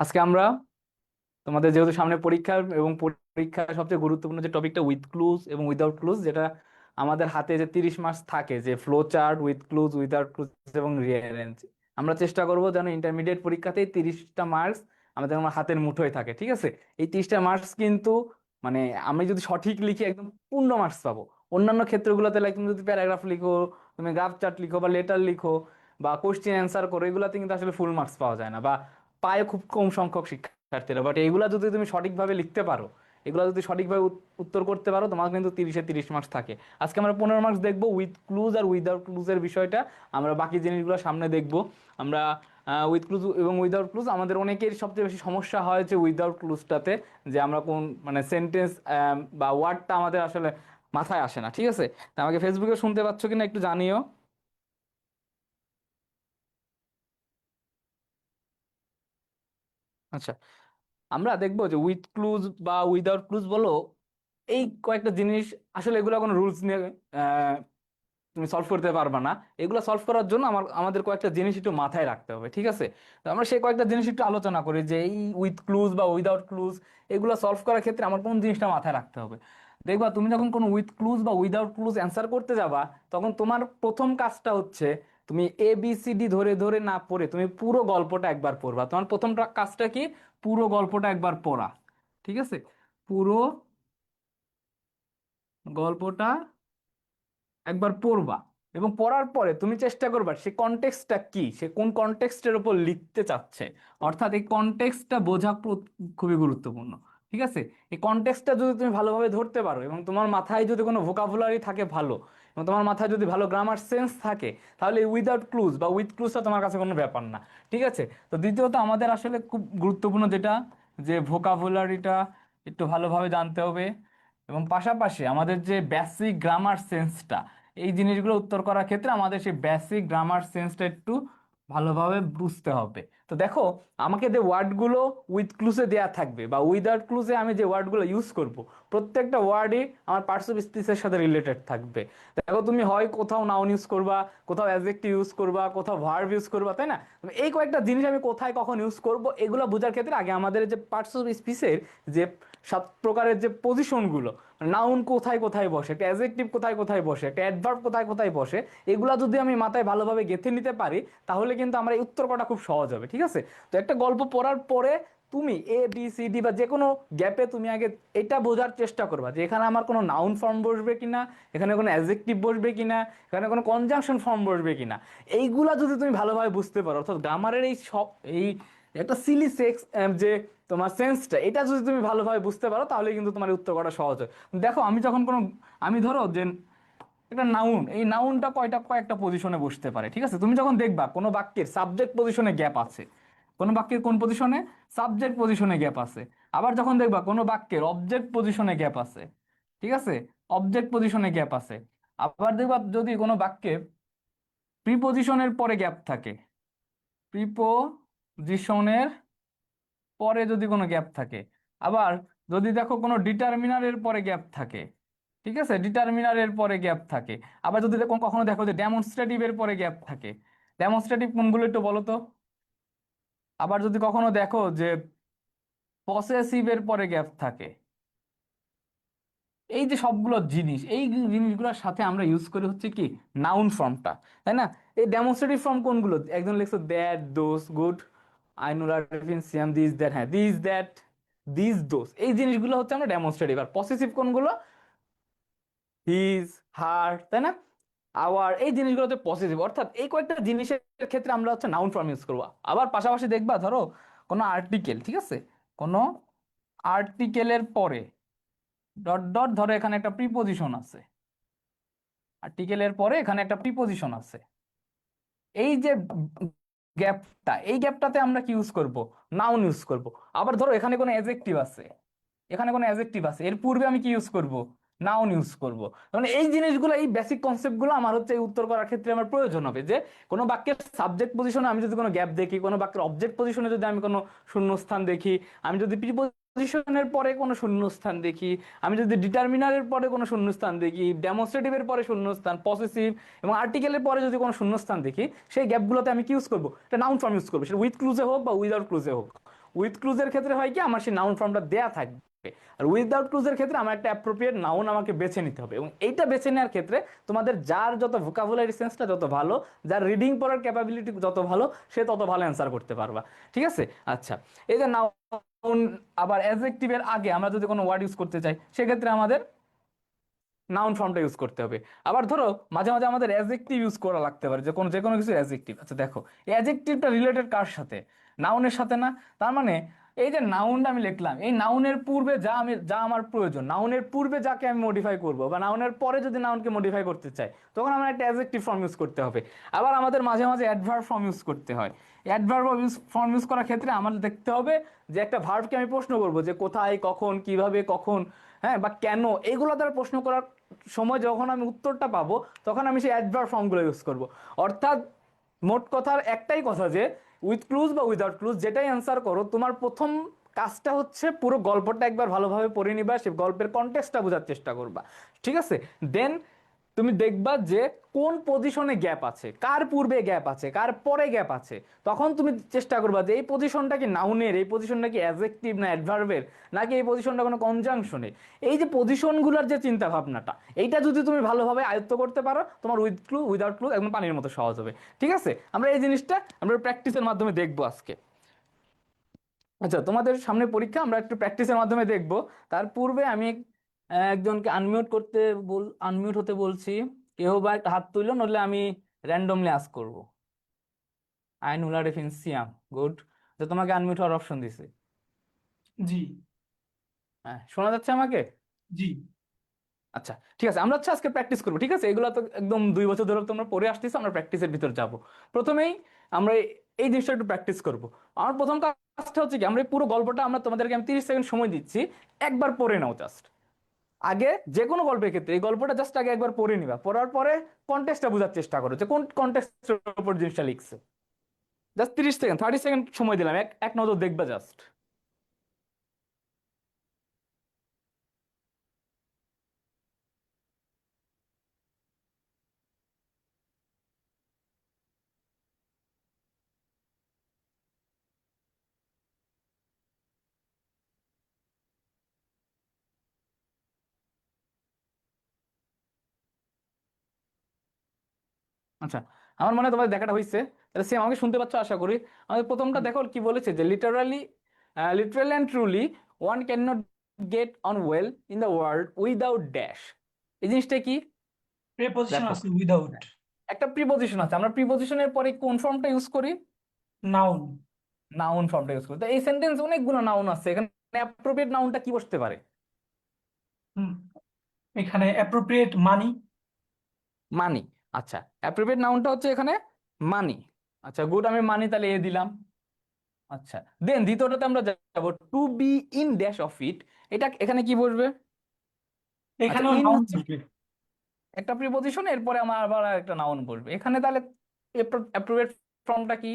আজকে আমরা তোমাদের যেহেতু সামনে পরীক্ষা এবং পরীক্ষার সবচেয়ে গুরুত্বপূর্ণ যে টপিকটা উইথ ক্লুজ এবং উইদাউট ক্লুজ, যেটা আমাদের হাতে যে 30 মাস থাকে, যে flow chart, with clues, without clues এবং রিয়ারেঞ্জ, আমরা চেষ্টা করব যেন ইন্টারমিডিয়েট পরীক্ষাতেই 30টা মার্কস আমাদের আমার হাতের মুঠোয় থাকে। ঠিক আছে? এই 30টা মার্কস কিন্তু মানে আমি যদি সঠিক লিখি একদম পূর্ণ মার্কস পাবো। অন্যান্য ক্ষেত্রগুলোতে লাইক তুমি যদি প্যারাগ্রাফ লিখো, তুমি গ্রাফ চার্ট লিখো বা লেটার লিখো বা কোশ্চেন অ্যান্সার করো, এগুলাতে কিন্তু আসলে ফুল মার্কস পাওয়া যায় না বা পায় খুব কম সংখ্যক শিক্ষার্থীরা। বাট এইগুলা যদি তুমি সঠিকভাবে লিখতে পারো, এগুলা যদি সঠিকভাবে উত্তর করতে পারো, তোমার কিন্তু 30-এ 30 মার্কস থাকে। আজকে আমরা 15 মার্কস দেখবো উইথ ক্লুজ আর উইদাউট ক্লুজের বিষয়টা। আমরা বাকি জিনিসগুলো সামনে দেখবো। আমরা উইথ ক্লুজ এবং উইদাউট ক্লুজ, আমাদের অনেকের সবচেয়ে বেশি সমস্যা হয় যে উইদাউট ক্লুজটাতে, যে আমরা কোন মানে সেন্টেন্স বা ওয়ার্ডটা আমাদের আসলে মাথায় আসে না। ঠিক আছে? তা আমাকে ফেসবুকে শুনতে পাচ্ছ কিনা একটু জানিও। আচ্ছা, আমরা দেখবো যে উইথ ক্লুজ বা উইদাউট ক্লুজ বলো, এই কয়েকটা জিনিস আসলে এগুলো কোনো রুলস নিয়ে আহ, তুমি সলভ করতে পারবা না। এগুলো সলভ করার জন্য আমাদের কয়েকটা জিনিস একটু মাথায় রাখতে হবে। ঠিক আছে? তো আমরা সেই কয়েকটা জিনিস একটু আলোচনা করি যে এই উইথ ক্লুজ বা উইদাউট ক্লুজ এগুলো সলভ করার ক্ষেত্রে আমার কোন জিনিসটা মাথায় রাখতে হবে। দেখবা, তুমি যখন কোনো উইথ ক্লুজ বা উইদাউট ক্লুজ অ্যান্সার করতে যাবা, তখন তোমার প্রথম কাজটা হচ্ছে তুমি ABCD ধরে ধরে না পড়ে তুমি পুরো গল্পটা একবার পড়বা। তোমার প্রথম কাজটা কি? পুরো গল্পটা একবার পড়া। ঠিক আছে? পুরো গল্পটা একবার পড়বা, এবং পড়ার পরে তুমি চেষ্টা করবা সে কনটেক্সটটা কি, সে কোন কনটেক্সটের উপর লিখতে চাচ্ছে। অর্থাৎ এই কনটেক্সটটা বোঝা খুবই গুরুত্বপূর্ণ। ঠিক আছে? এই কনটেক্সটটা যদি তুমি ভালোভাবে ধরতে পারো এবং তোমার মাথায় যদি কোনো ভোকাবুলারি থাকে ভালো, এবং তোমার মাথায় যদি ভালো গ্রামার সেন্স থাকে, তাহলে উইদাউট ক্লুজ বা উইথ ক্লুজটা তোমার কাছে কোনো ব্যাপার না। ঠিক আছে? তো দ্বিতীয়ত আমাদের আসলে খুব গুরুত্বপূর্ণ যেটা, যে ভোকাবুলারিটা একটু ভালোভাবে জানতে হবে, এবং পাশাপাশি আমাদের যে বেসিক গ্রামার সেন্সটা, এই জিনিসগুলো উত্তর করার ক্ষেত্রে আমাদের সেই বেসিক গ্রামার সেন্সটা একটু ভালোভাবে বুঝতে হবে। তো দেখো, আমাকে যে ওয়ার্ডগুলো উইথ ক্লুজে দেয়া থাকবে বা উইদাউট ক্লুজে আমি যে ওয়ার্ডগুলো ইউজ করব, প্রত্যেকটা ওয়ার্ডই আমার পার্টস অফ স্পিচের সাথে রিলেটেড থাকবে। দেখো, তুমি হয় কোথাও নাউন ইউজ করবা, কোথাও অ্যাডজেক্টিভ ইউজ করবা, কোথাও ভার্ব ইউজ করবা, তাই না? এই কয়েকটা জিনিস আমি কোথায় কখন ইউজ করব, এগুলো বোঝার ক্ষেত্রে আগে আমাদের যে পার্টস অফ স্পিচের যে 7 প্রকারের যে পজিশনগুলো, নাউন কোথায় কোথায় বসে, একটা অ্যাডজেক্টিভ কোথায় কোথায় বসে, একটা অ্যাডভার্ব কোথায় কোথায় বসে, এগুলা যদি আমি মাথায় ভালোভাবে গেঁথে নিতে পারি, তাহলে কিন্তু আমার এই উত্তর করাটা খুব সহজ হবে। ঠিক আছে? তো একটা গল্প পড়ার পরে তুমি ABCD বা যে কোনো গ্যাপে তুমি আগে এটা বোঝার চেষ্টা করবা যে এখানে আমার কোনো নাউন ফর্ম বসবে কিনা, এখানে কোনো অ্যাডজেক্টিভ বসবে কিনা, এখানে কোনো কনজাংশন ফর্ম বসবে কিনা। এইগুলা যদি তুমি ভালোভাবে বুঝতে পারো, অর্থাৎ গ্রামারের এই সব এই একটা সিলি সেক্স যে তোমার সেন্সটা, এটা যদি তুমি ভালোভাবে বুঝতে পারো, তাহলে কিন্তু তোমার এই উত্তর করা সহজ হয়। দেখো, আমি যখন কোনো আমি ধরো যে একটা নাউন, এই নাউনটা কয়েকটা পজিশনে বসতে পারে। ঠিক আছে? তুমি যখন দেখবা কোনো বাক্যের সাবজেক্ট পজিশনে গ্যাপ আছে, কোনো বাক্যের কোন পজিশনে? সাবজেক্ট পজিশনে গ্যাপ আছে। আবার যখন দেখবা কোনো বাক্যের অবজেক্ট পজিশনে গ্যাপ আছে। ঠিক আছে? অবজেক্ট পজিশনে গ্যাপ আছে। আবার দেখবা যদি কোনো বাক্যে প্রিপোজিশনের পরে গ্যাপ থাকে, প্রিপোজিশনের পরে যদি কোনো গ্যাপ থাকে। আবার যদি দেখো কোনো ডিটারমিনারের পরে গ্যাপ থাকে। ঠিক আছে? ডিটারমিনারের পরে গ্যাপ থাকে। আবার যদি দেখো, কখনো দেখো যে ডেমনস্ট্রেটিভের পরে গ্যাপ থাকে। ডেমনস্ট্রেটিভ কোনগুলো একটু বলো তো। আবার যদি কখনো দেখো যে পসেসিভের পরে গ্যাপ থাকে। এই যে সবগুলো জিনিস, এই জিনিসগুলোর সাথে আমরা ইউজ করি হচ্ছে কি, নাউন ফর্মটা, তাই না? এই ডেমনস্ট্রেটিভ ফর্ম কোনগুলো? একজন লিখছো that, those, good, I know, Siam, this, that, হ্যাঁ, দিস, দ্যাট, দিস, দোস, এই জিনিসগুলো হচ্ছে আমরা ডেমনস্ট্রেটিভ। আর পসেসিভ কোনগুলো? হিজ, হার, তাই না? আওয়ার, এই জিনিসগুলো হচ্ছে পসেসিভ। অর্থাৎ এই কয়েকটা জিনিসের ক্ষেত্রে আমরা হচ্ছে নাউন ফর্ম ইউজ করবো। আবার পাশাপাশি দেখবা, ধরো কোনো আর্টিকেল, ঠিক আছে, কোনো আর্টিকেলের পরে ডট ডট, ধরো এখানে একটা প্রিপোজিশন আছে, আর্টিকেলের পরে এখানে একটা প্রিপোজিশন আছে। এই যে গ্যাপটা, এই গ্যাপটাতে আমরা কি ইউজ করব? নাউন ইউজ করব। আবার ধরো এখানে কোনো অ্যাডজেক্টিভ আছে, এখানে কোনো অ্যাডজেক্টিভ আছে, এর পূর্বে আমি কি ইউজ করব? নাউন ইউজ করব। মানে এই জিনিসগুলো, এই বেসিক কনসেপ্টগুলো আমার হচ্ছে এই উত্তর করার ক্ষেত্রে আমার প্রয়োজন হবে। যে কোনো বাক্যের সাবজেক্ট পজিশনে আমি যদি কোনো গ্যাপ দেখি, কোনো বাক্যের অবজেক্ট পজিশনে যদি আমি কোনো শূন্যস্থান দেখি, আমি যদি প্রিপোজিশনের পরে কোনো শূন্যস্থান দেখি, আমি যদি ডিটারমিনারের পরে কোনো শূন্যস্থান দেখি, ডেমনস্ট্রেটিভের পরে শূন্যস্থান, পসেসিভ এবং আর্টিকেলের পরে যদি কোনো শূন্যস্থান দেখি, সেই গ্যাপগুলোতে আমি কি ইউজ করবো? একটা নাউন ফর্ম ইউজ করবো, সেটা উইথ ক্লুজে হোক বা উইদাউট ক্লুজে হোক। উইথ ক্লুজের ক্ষেত্রে হয় কি, আমার সেই নাউন ফর্মটা দেয়া থাকবে, আর উইদাউট ক্লুজের ক্ষেত্রে আমার একটা অ্যাপ্রোপ্রিয়েট নাউন আমাকে বেছে নিতে হবে, এবং এইটা বেছে নেওয়ার ক্ষেত্রে তোমাদের যার যত ভোকাবুলারি সেন্সটা যত ভালো, যার রিডিং পড়ার ক্যাপাবিলিটি যত ভালো, সে তত ভালো অ্যান্সার করতে পারবা। ঠিক আছে? আচ্ছা, এই যে নাউন, আবার অ্যাডজেক্টিভের আগে আমরা যদি কোনো ওয়ার্ড ইউজ করতে চাই, সেক্ষেত্রে আমাদের নাউন ফর্মটা ইউজ করতে হবে। আবার ধরো মাঝে মাঝে আমাদের অ্যাডজেক্টিভ ইউজ করা লাগতে পারে, যে কোনো কিছু অ্যাডজেক্টিভ। আচ্ছা দেখো, এই অ্যাডজেক্টিভটা রিলেটেড কার সাথে? নাউনের সাথে না? তার মানে এই যে নাউনটা আমি লিখলাম, এই নাউনের পূর্বে যা আমার প্রয়োজন, নাউনের পূর্বে যাকে আমি মডিফাই করব, বা নাউনের পরে যদি নাউনকে মডিফাই করতে চাই, তখন আমার একটা অ্যাডজেক্টিভ ফর্ম ইউজ করতে হবে। আবার আমাদের মাঝে মাঝে অ্যাডভার্ব ফর্ম ইউজ করতে হয়। অ্যাডভার্ব ফর্ম ইউজ করার ক্ষেত্রে আমাদের দেখতে হবে যে একটা ভার্বকে আমি প্রশ্ন করব যে কোথায়, কখন, কিভাবে, কখন, হ্যাঁ, বা কেন, এইগুলো দ্বারা প্রশ্ন করার সময় যখন আমি উত্তরটা পাবো, তখন আমি সেই অ্যাডভার্ব ফর্মগুলো ইউজ করব। অর্থাৎ মোট কথার একটাই কথা, যে উইথ ক্লুজ বা উইদাউট ক্লুজ যেটাই অ্যান্সার করো, তোমার প্রথম কাজটা হচ্ছে পুরো গল্পটা একবার ভালোভাবে পড়ে নিবা, সে গল্পের কনটেক্সটটা বোঝার চেষ্টা করবা। ঠিক আছে? দেন তুমি দেখবা যে কোন পজিশনে গ্যাপ আছে, কার পূর্বে গ্যাপ আছে, কার পরে গ্যাপ আছে। তখন তুমি চেষ্টা করবা যে এই পজিশনটা কি নাউনের, এই পজিশনটা কি অ্যাডজেক্টিভ না অ্যাডভার্বের, নাকি এই পজিশনটা কোনো কনজাংশনের। এই যে পজিশনগুলোর যে চিন্তা ভাবনাটা, এইটা যদি তুমি ভালোভাবে আয়ত্ত করতে পারো, তোমার উইথ ক্লু উইদাউট ক্লু একদম পানির মতো সহজ হবে। ঠিক আছে? আমরা এই জিনিসটা আমরা প্র্যাকটিসের মাধ্যমে দেখবো আজকে। আচ্ছা, তোমাদের সামনে পরীক্ষা, আমরা একটু প্র্যাকটিসের মাধ্যমে দেখব। তার পূর্বে আমি একজনকে আনমিউট হতে বলছি। কেউ বা একটা হাত তুললো, নইলে আমি র্যান্ডমলি আস্ক করব। আইনুলা রেফিন সিয়াম, গুড। তো তোমাকে আনমিউট হওয়ার অপশন দিছে। জি। হ্যাঁ, শোনা যাচ্ছে আমাকে? জি। আচ্ছা ঠিক আছে, আমরা হচ্ছে আজকে প্র্যাকটিস করবো। ঠিক আছে? এগুলো তো একদম 2 বছর ধরে তোমরা পড়ে আসতেছো, আমরা প্র্যাকটিসের ভিতর যাব। প্রথমেই আমরা এই জিনিসটা একটু প্র্যাকটিস করব। আমার প্রথম কাজটা হচ্ছে কি, আমরা এই পুরো গল্পটা, তোমাদেরকে আমি 30 সেকেন্ড সময় দিচ্ছি, একবার পড়ে নাও জাস্ট। আগে যে কোনো গল্পের ক্ষেত্রে এই গল্পটা জাস্ট আগে একবার পড়ে নিবা, পড়ার পরে কনটেক্সটটা বোঝার চেষ্টা করো যে কোন কনটেক্সটের উপর জিনিসটা লিখছে। জাস্ট 30 সেকেন্ড, 30 সেকেন্ড সময় দিলাম, এক এক নজর দেখবা জাস্ট। আচ্ছা, আমার মনে হয় তোমাদের দেখাটা হয়েছে। তাহলে সে আমাকে শুনতে পাচ্ছ আশা করি। আমাদের প্রথমটা দেখো কি বলেছে, যে literally and truly one can not get on well in the world without dash. এই জিনিসটা কি? প্রিপজিশন দেখো, আছে উইদাউট। একটা প্রিপজিশন আছে, আমরা প্রিপজিশনের পরে কোন ফর্মটা ইউজ করি? নাউন। নাউন ফর্মটা ইউজ করি। তো এই সেন্টেন্স অনেকগুলো নাউন আছে, এখানে অ্যাপ্রোপ্রিয়েট নাউনটা কি বসতে পারে? এখানে অ্যাপ্রোপ্রিয়েট মানি। মানি। আচ্ছা, অ্যাপ্রোপ্রিয়েট নাউনটা হচ্ছে এখানে মানি। আচ্ছা গুড, আমি মানি তাহলে এ দিলাম। আচ্ছা, দেন দ্বিতীয়টাতে আমরা যাব, to be in dash of it. এটা এখানে কি বসবে? আচ্ছা, এখানেও ইন নাউন হচ্ছে বসবে। একটা প্রিপজিশন, এরপরে আমার আবার একটা নাউন বসবে এখানে, তাহলে অ্যাপ্রোপ্রিয়েট ফর্মটা কি?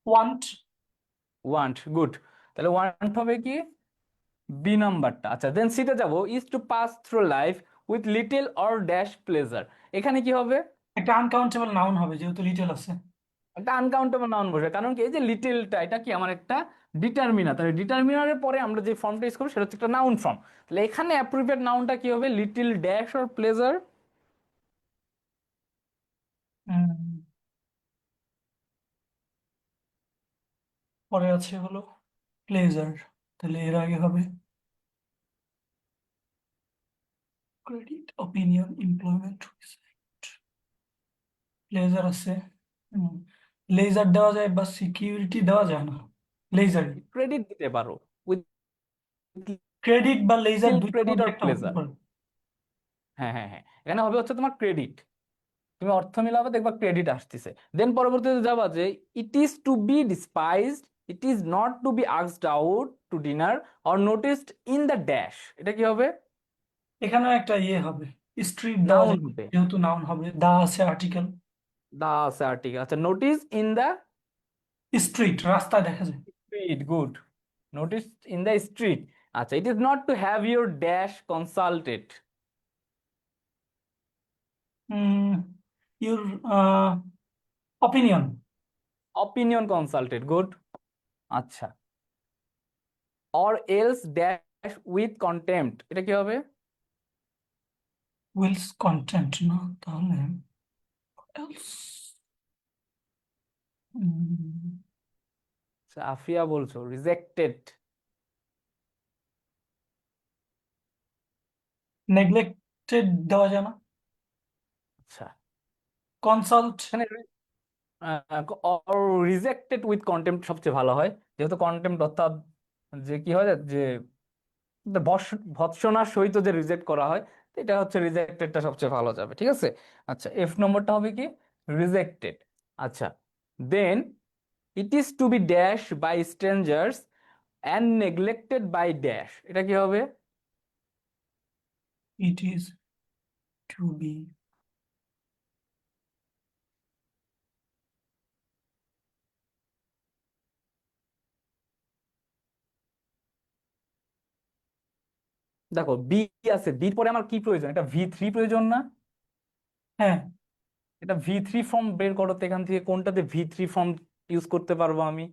ওয়ান্ট। Want, good. তাহলে ওয়ান্ট হবে কি? বি নাম্বারটা। আচ্ছা, দেন সিতে যাব, is to pass through life with little or dash pleasure. এখানে কি হবে? একটা আনকাউন্টেবল নাউন হবে যেহেতু লিটল আছে। একটা আনকাউন্টেবল নাউন বসে, কারণ কি এই যে লিটলটা, এটা কি আমার একটা ডিটারমিনার, তাহলে ডিটারমিনারের পরে আমরা যে ফর্মটা ইউজ করবো সেটা হচ্ছে একটা নাউন ফর্ম। তাহলে এখানে অ্যাপ্রোপ্রিয়েট নাউনটা কি হবে? Little dash or pleasure. Um, পরে আছে হলো প্লেজার। তাহলে এর আগে হবে ক্রেডিট, অপিনিয়ন, এমপ্লয়মেন্ট। প্লেজার আছে। লেজার দেওয়া যায় বা সিকিউরিটি দেওয়া যায় না। লেজার। ক্রেডিট দিতে পারো, উইথ ক্রেডিট বা লেজার দুইটার ক্রেডিট মধ্যে অর একটা হতে প্লেজার। পারে। হ্যাঁ হ্যাঁ হ্যাঁ, এখানে হবে হচ্ছে তোমার ক্রেডিট। তুমি অর্থ মিলাবে, দেখবা ক্রেডিট আসতেছে। দেন পরবর্তীতে যাবা যে, it is to be despised, it is not to be asked out to dinner or noticed in the dash. এটা কি হবে? এখানেও একটা ইয়ে হবে, স্ট্রিট দেওয়া নাউন যায় হবে। যেহেতু নাউন হবে। দা আছে আর্টিকেল। দা আছে আর্টিকেল। আচ্ছা, নোটিস ইন দ্য স্ট্রিট রাস্তায় দেখা যায়। Street, good. Notice in the street. আচ্ছা, it is not to have your dash consulted. your opinion opinion consulted, good. আচ্ছা, or else dash with contempt, এটা কি হবে? wills content না তাহলে else আচ্ছা, আফিয়া বলছো রিজেক্টেড। neglected দেওয়া যায় না, আচ্ছা, consult এখানে রিজেক্টেড উইথ কন্টেম্পট সবচেয়ে ভালো হয়, যেহেতু কন্টেম্পট অর্থাৎ যে কি হয় যে ভৎসনার সহিত যে রিজেক্ট করা হয়, তো এটা হচ্ছে রিজেক্টেডটা সবচেয়ে ভালো যাবে, ঠিক আছে। আচ্ছা, এফ নম্বরটা হবে কি? রিজেক্টেড। আচ্ছা, then it is to be dash by strangers and neglected by dash, এটা কি হবে? it is to be দেখো বি আছে, বির পরে আমার কি প্রয়োজন? এটা ভি3 প্রয়োজন না? হ্যাঁ এটা ভি3 ফর্ম বের করো তো, এখান থেকে কোনটাতে ভি3 ফর্ম ইউজ করতে পারবো আমি?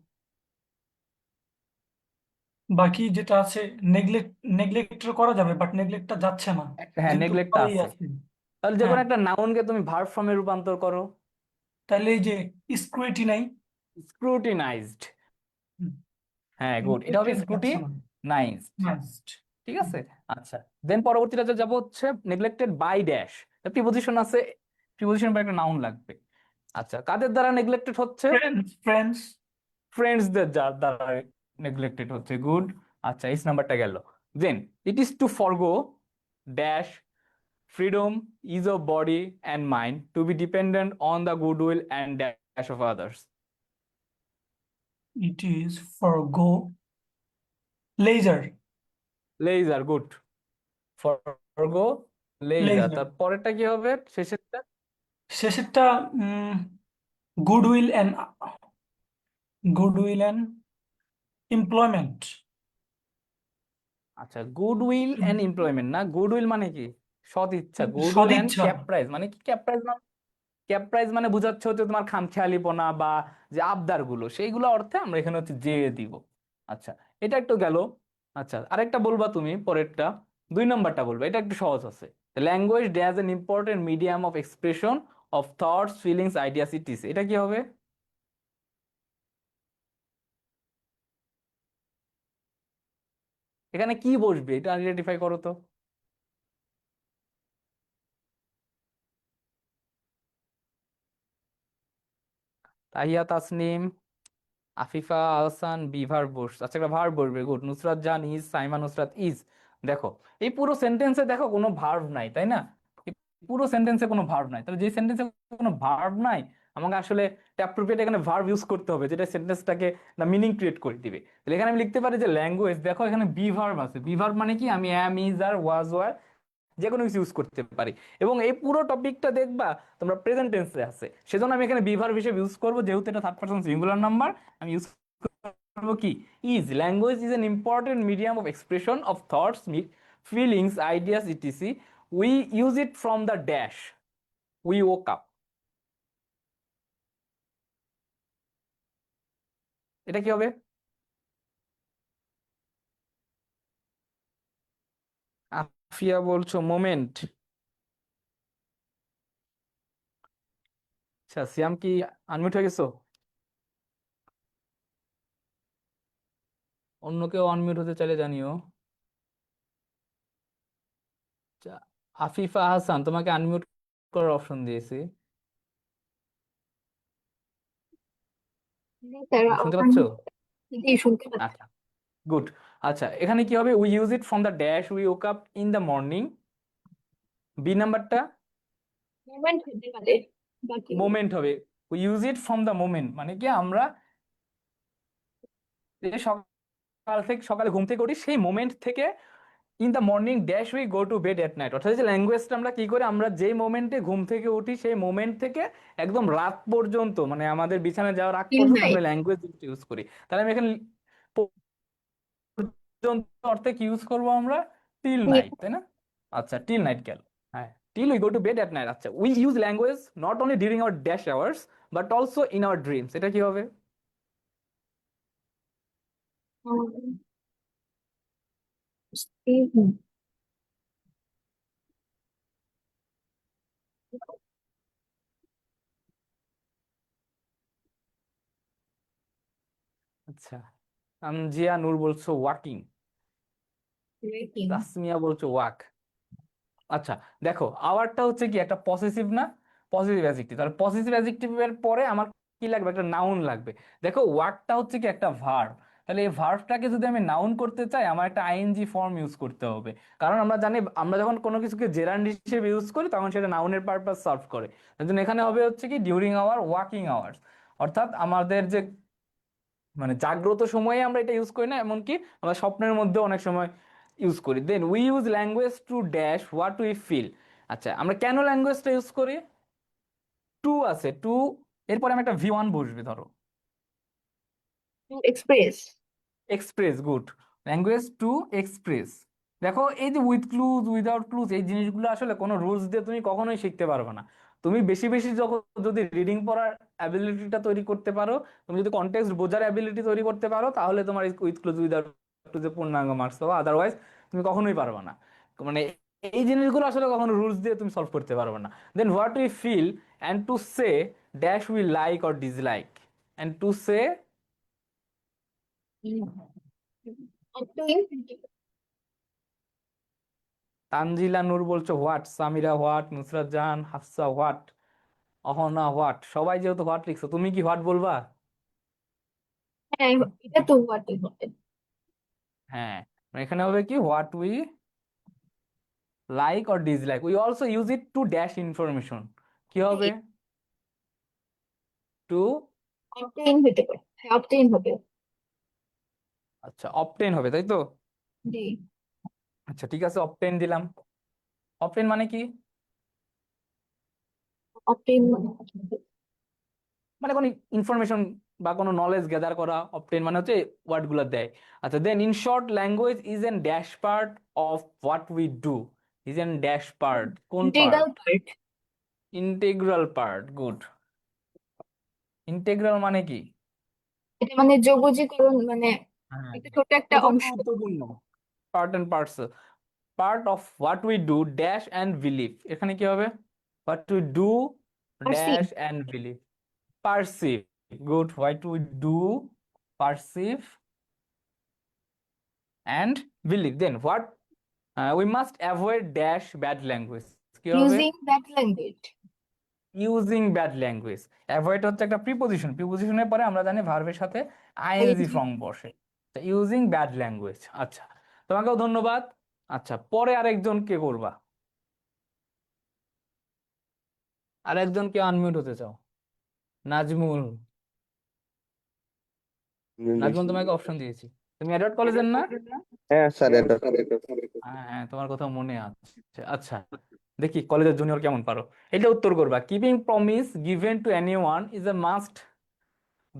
বাকি যেটা আছে নেগলেক্ট, নেগলেক্ট করা যাবে বাট নেগলেক্টটা যাচ্ছে না হ্যাঁ, যেহেতু নেগলেক্টটা পরেই আছে। আছে। তাহলে যে হ্যাঁ কোনো একটা নাউনকে তুমি ভার্ব ফর্মে রূপান্তর করো। তাহলে এই যে স্ক্রুটি নাই, স্ক্রুটিনাইজড, হ্যাঁ গুড, এটা হবে যাচ্ছে না, স্ক্রুটিনাইজড, নেক্সট ঠিক আছে। আচ্ছা, দেন পরবর্তীটা যাব হচ্ছে নেগলেক্টেড বাই ড্যাশ। প্রিপোজিশন আছে, প্রিপোজিশন পর একটা নাউন লাগবে। আচ্ছা, কাদের দ্বারা নেগলেক্টেড হচ্ছে? ফ্রেন্ডস ফ্রেন্ডস ফ্রেন্ডসদের দ্বারা নেগলেক্টেড হচ্ছে, গুড। আচ্ছা, এই নাম্বারটা গেল। Then it is to forgo dash freedom, is of body and mind to be dependent on the goodwill and dash of others. It is for go leisure, leisure, good. Forgo leisure, leisure তার পরেরটা কি হবে শেষেরটা? শেষেরটা goodwill and goodwill and employment, আচ্ছা, goodwill and employment না, goodwill মানে কি? সৎ ইচ্ছা। গুডউইল এন্ড সদিচ্ছা, ক্যাপ্রাইজ মানে কি? ক্যাপ্রাইজ মানে, ক্যাপ্রাইজ মানে বোঝাচ্ছে হচ্ছে তোমার খামখেয়ালিপনা বা যে আবদার গুলো, সেইগুলো অর্থে আমরা এখানে হচ্ছে যে দিব। আচ্ছা, এটা একটু গেল। আচ্ছা, আরেকটা বলবা তুমি পরেরটা, 2 নম্বরটা বলবা, এটা একটু সহজ আছে। Language does an important medium of expression of thoughts feelings ideas etc, এটা কি হবে? এখানে কি বসবে এটা আইডেন্টিফাই করো তো। তাহিয়া তাসনিম, আফিফা আহসান, বি ভার্ব বসছে। আচ্ছা, একটা ভার্ব বসবে, গুড। নুসরাত জান ইজ, সাইমা নুসরাত ইজ। দেখো এই পুরো সেন্টেন্সে দেখো কোনো ভার্ব নাই, তাই না? এই পুরো সেন্টেন্সে কোনো ভার্ব নাই, তাহলে যে সেন্টেন্সে কোনো ভার্ব নাই, আমাকে আসলে অ্যাপ্রোপ্রিয়েট এখানে ভার্ব ইউজ করতে হবে, যেটা সেন্টেন্সটাকে না মিনিং ক্রিয়েট করে দিবে। তাহলে এখানে আমি লিখতে পারি যে ল্যাঙ্গুয়েজ, দেখো এখানে বি ভার্ব আছে। বি ভার্ব মানে কি? আমি অ্যাম, ইজ, আর, ওয়াজ, ওয়ার যে কোনো কিছু ইউজ করতে পারি। এবং এই পুরো টপিকটা দেখবা তোমরা প্রেজেন্ট টেন্সে আছে, সেজন্য আমি এখানে বি ভার্ব হিসেবে ইউজ করবো, যেহেতু এটা থার্ড পারসন সিঙ্গুলার নাম্বার। আমি ইউজ করবো কি? Is. Language is N important medium of expression of thoughts, feelings, ideas etc. We use it from the dash we woke up, এটা কি হবে? আফিয়া বলছো মোমেন্ট। আচ্ছা, সিয়াম কি আনমিউট হয়ে গেছো? অন্য কেউ আনমিউট হতে চাইলে জানিও। আচ্ছা, আফিফা হাসান, তোমাকে আনমিউট করার অপশন দিয়েছি, জি স্যার, শুনতে পাচ্ছো? জি শুনতে পাচ্ছি। আচ্ছা, গুড। আচ্ছা, এখানে কি হবে? We use it from the dash we woke up in the morning. B নাম্বারটা মোমেন্ট হতে পারে বাকিগুলো। মোমেন্ট হবে। We use it from the moment মানে কি? আমরা যে সকালে ঘুম থেকে উঠি সেই মোমেন্ট থেকে, in the morning dash we go to bed at night, অর্থাৎ যে ল্যাঙ্গুয়েজটা আমরা কি করি, আমরা যেই মোমেন্টে ঘুম থেকে উঠি সেই মোমেন্ট থেকে একদম রাত পর্যন্ত, মানে আমাদের বিছানায় যাওয়ার আগ তিন পর্যন্ত নাই। আমরা ল্যাঙ্গুয়েজ ইউজ করি। তাহলে আমি এখানে পর্যন্ত অর্থে কি ইউজ করবো আমরা? টিল নাইট, তাই না? আচ্ছা, টিল নাইট গেল। হ্যাঁ, till we go to bed at night। আচ্ছা, we use language not only during our dash hours but also in our dreams। এটা কি হবে? Um, Stephen. আচ্ছা, তানজিয়া নূর বলছো ওয়াকিং, Rating. তাসমিয়া বলছো ওয়াক। আচ্ছা, দেখো আওয়ারটা হচ্ছে কি একটা পসেসিভ না, পজিটিভ অ্যাডজেক্টিভ, তাহলে পজিটিভ অ্যাডজেক্টিভের পরে আমার কি লাগবে? একটা নাউন লাগবে। দেখো ওয়ার্কটা হচ্ছে কি একটা ভার্ব, তাহলে এই ভার্বটাকে যদি আমি নাউন করতে চাই আমার একটা আইএনজি ফর্ম ইউজ করতে হবে, কারণ আমরা জানি আমরা যখন কোনো কিছুকে জেরান্ড হিসেবে ইউজ করি তখন সেটা নাউনের পারপাস সার্ভ করে। তার জন্য এখানে হবে হচ্ছে কি ডিউরিং আওয়ার ওয়াকিং আওয়ার্স, অর্থাৎ আমাদের যে মানে জাগ্রত সময়ে আমরা এটা ইউজ করি না, এমনকি আমরা স্বপ্নের মধ্যে অনেক সময় ইউজ করি। Then we use language to dash what we feel. আচ্ছা, আমরা কেন ল্যাঙ্গুয়েজটা ইউজ করি? টু আছে, টু এরপরে আমি একটা ভি ওয়ান বসবে ধরো, To express. Express. Good, language to express. দেখো এই যে উইথ ক্লুজ উইদাউট ক্লুজ এই জিনিসগুলো আসলে কোনো রুলস দিয়ে তুমি কখনোই শিখতে পারবে না। তুমি বেশি বেশি যখন যদি রিডিং পড়ার অ্যাবিলিটিটা তৈরি করতে পারো, তুমি যদি কনটেক্সট বোঝার অ্যাবিলিটি তৈরি করতে পারো, তাহলে তোমার উইথ ক্লুজ উইদাউট ক্লুজে পূর্ণাঙ্গ মার্কস পাবো, আদারওয়াইজ তুমি কখনোই পারবে না। মানে এই জিনিসগুলো আসলে কখনো রুলস দিয়ে তুমি সলভ করতে পারবে না। Then what we feel and to say dash we like or dislike, and to say. Obtain. Tanzila Noor বলছো what, Samira what, Nusrat Jahan, Hafsa what, Ahona what. সবাই যেহেতু হোয়াট লিখছো, তুমি কি হোয়াট বলবা? হ্যাঁ, এটা তো what হবে। হ্যাঁ, এখানে হবে কি what we like or dislike, we also use it to dash information. কি হবে? টু, Obtain হতে পারে, হ্যাঁ obtain হবে। আচ্ছা অবটেন হবে তাই তো? জি। আচ্ছা ঠিক আছে, অবটেন দিলাম। অবটেন মানে কি? obtain মানে কোনো ইনফরমেশন বা কোনো নলেজ গ্যাদার করা, অবটেন মানে হচ্ছে ওয়ার্ড গুলো দেয়। আচ্ছা, then in short language is an dash part of what we do. Is an dash part, কোন integral part? part। Integral part. Good, integral মানে কি? এটা মানে যোগজীকরণ, মানে হ্যাঁ, একটা ছোট একটা এটা খুব অংশ। গুরুত্বপূর্ণ। Part and parcel, part of what we do dash and believe. এখানে কি হবে? What we do Perceive. Dash and believe, perceive. Good, what we do perceive and believe. Then what we must avoid dash bad language. কি হবে? Using that language. Using bad language. Avoid হচ্ছে একটা preposition, প্রিপোজিশনের পরে আমরা জানি ভার্বের সাথে আইএনজি ing। ফর্ম বসে। Using bad language. আচ্ছা, তোমাকেও ধন্যবাদ। আচ্ছা, পরে আরেকজন কে করবা? আরেকজন কে আনমিউট হতে চাও? নাজমুল, নাজমুল তোমাকে অপশন দিয়েছি। তুমি এডওয়ার্ড কলেজের না? হ্যাঁ স্যার, এটা হ্যাঁ হ্যাঁ, তোমার কথা মনে আছে। আচ্ছা, দেখি কলেজের জুনিয়র কেমন পারো। এটা উত্তর করবা, keeping promise given to anyone is a must,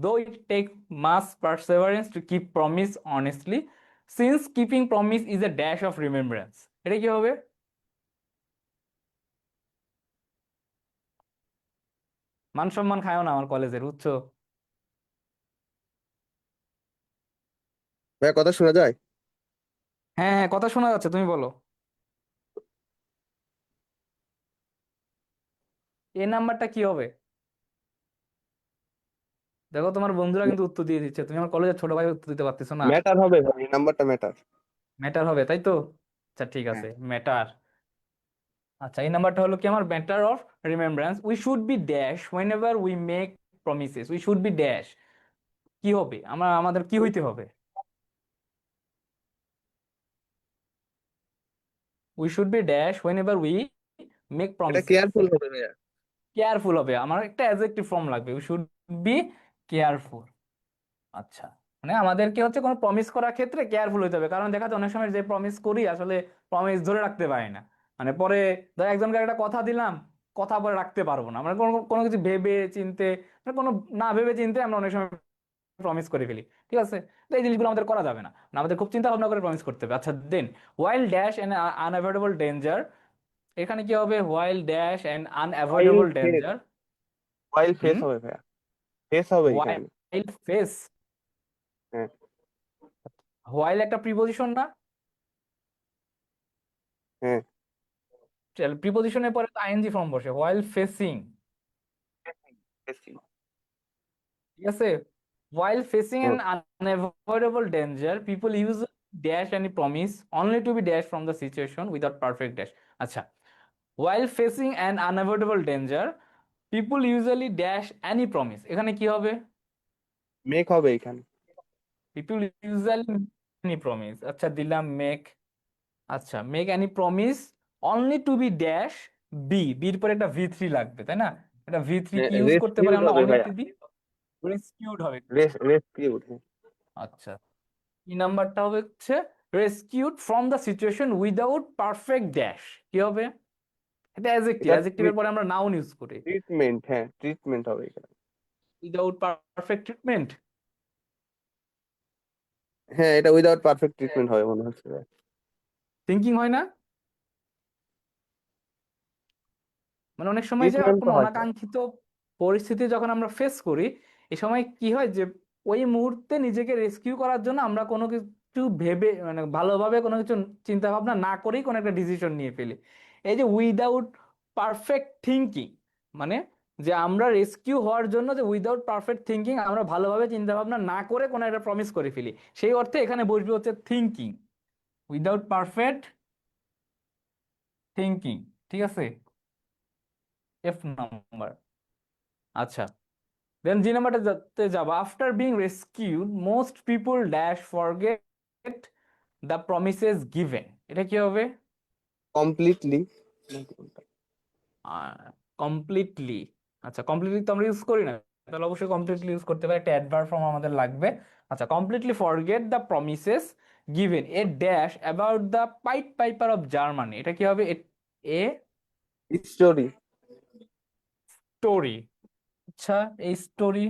though it take much perseverance to keep promise honestly, since keeping promise is a dash of remembrance। এটা কি হবে? মান সম্মান খায়ও না আমার কলেজের, বুঝছো? ভাইয়া কথা শোনা যায়? হ্যাঁ হ্যাঁ, কথা শোনা যাচ্ছে, তুমি বলো। এই নাম্বারটা কি হবে? দেখো তোমার বন্ধুরা কিন্তু উত্তর দিয়ে দিচ্ছে, তুমি আমার কলেজের ছোট ভাই উত্তর দিতে পারতেছো না। ম্যাটার হবে ভাই, এই নাম্বারটা ম্যাটার। ম্যাটার হবে তাই তো? আচ্ছা ঠিক হ্যাঁ। আছে, ম্যাটার। আচ্ছা, এই নাম্বারটা হলো কি আমার matter of remembrance. We should be dash whenever we make promises. We should be dash, কি হবে? আমাদের কি হইতে হবে? We should be dash whenever we make এটা প্রমিসেস। কেয়ারফুল হবে ভাইয়া। কেয়ারফুল হবে, আমার একটা অ্যাডজেক্টিভ ফর্ম লাগবে, উই শুড বি কেয়ারফুল। আচ্ছা, মানে আমাদেরকে হচ্ছে কোনো প্রমিস করার ক্ষেত্রে কেয়ারফুল হতে হবে, কারণ দেখা যায় অনেক সময় যে প্রমিস করি আসলে প্রমিস ধরে রাখতে পারি না। মানে পরে ধর একজনকে একটা কথা দিলাম, কথা পরে রাখতে পারবো না, মানে কোনো কোনো কিছু ভেবে চিনতে, মানে কোনো না ভেবে চিনতে আমরা অনেক সময় প্রমিস করে ফেলি। ঠিক আছে, তো এই জিনিসগুলো আমাদের করা যাবে না, আমাদের খুব চিন্তা ভাবনা করে প্রমিস করতে হবে। আচ্ছা, then while dash an unavoidable danger এখানে কি হবে while dash and while unavoidable face danger. while face হুম হবে ভাইয়া, ফেস হবে এখানে। হোয়াইল ফেস, হ্যাঁ হোয়াইল একটা প্রিপোজিশন না? হ্যাঁ প্রিপোজিশনের পরে তো আইএনজি ফর্ম বসে, হোয়াইল ফেসিং, facing, ঠিক আছে? হোয়াইল ফেসিং হুম। An unavoidable danger people use dash any promise only to be dash from the situation without perfect dash. আচ্ছা, while facing an unavoidable danger people usually dash any promise, এখানে কি হবে? Make হবে এখানে। people usually make any promise, আচ্ছা দিলাম make। আচ্ছা make any promise only to be dash বির পরে একটা v3 লাগবে তাই না? এটা v3 কি ইউজ করতে পারি রেস্কিউড আমরা? হবে only ভাইয়া, to be rescued হবে। রেস্কিউড। আচ্ছা, কি নাম্বারটা হবে হচ্ছে rescued from the situation without perfect dash, কি হবে? এটা অ্যাডজেক্টিভ, এটা অ্যাডজেক্টিভের পরে আমরা নাউন ইউজ করি। ট্রিটমেন্ট, হ্যাঁ ট্রিটমেন্ট হবে এখানে। উইদাউট পারফেক্ট ট্রিটমেন্ট, হ্যাঁ এটা উইদাউট পারফেক্ট ট্রিটমেন্ট হবে মনে হচ্ছে ভাইয়া। থিঙ্কিং হয় না? মানে অনেক সময় যে ট্রিটমেন্ট তো কোনো হয় স্যার। অনাকাঙ্ক্ষিত পরিস্থিতি যখন আমরা ফেস করি, এই সময় কি হয় যে ওই মুহূর্তে নিজেকে রেস্কিউ করার জন্য আমরা কোনো কিছু ভেবে মানে ভালোভাবে কোনো কিছু চিন্তা ভাবনা না করেই কোনো একটা ডিসিশন নিয়ে ফেলি। এই যে উইদাউট পারফেক্ট থিঙ্কিং, মানে যে আমরা রেস্কিউ হওয়ার জন্য যে উইদাউট পারফেক্ট থিঙ্কিং আমরা ভালোভাবে চিন্তা ভাবনা না করে কোনো একটা প্রমিস করে ফেলি, সেই অর্থে এখানে বসবে হচ্ছে থিঙ্কিং, উইদাউট পারফেক্ট থিঙ্কিং, ঠিক আছে? F number. আচ্ছা, দেন জি নাম্বারটাতে যাব। After being rescued most people dash forget the promises given, এটা কি হবে? Completely, completely. আচ্ছা, কমপ্লিটলি তো আমরা ইউজ করি না, তাহলে অবশ্যই কমপ্লিটলি ইউজ করতে পারি, একটা অ্যাডভার্ব ফর্ম আমাদের লাগবে। আচ্ছা, completely forget the promises given a dash about the pied piper of Germany, এটা কি হবে? A story. স্টোরি। আচ্ছা, এই স্টোরি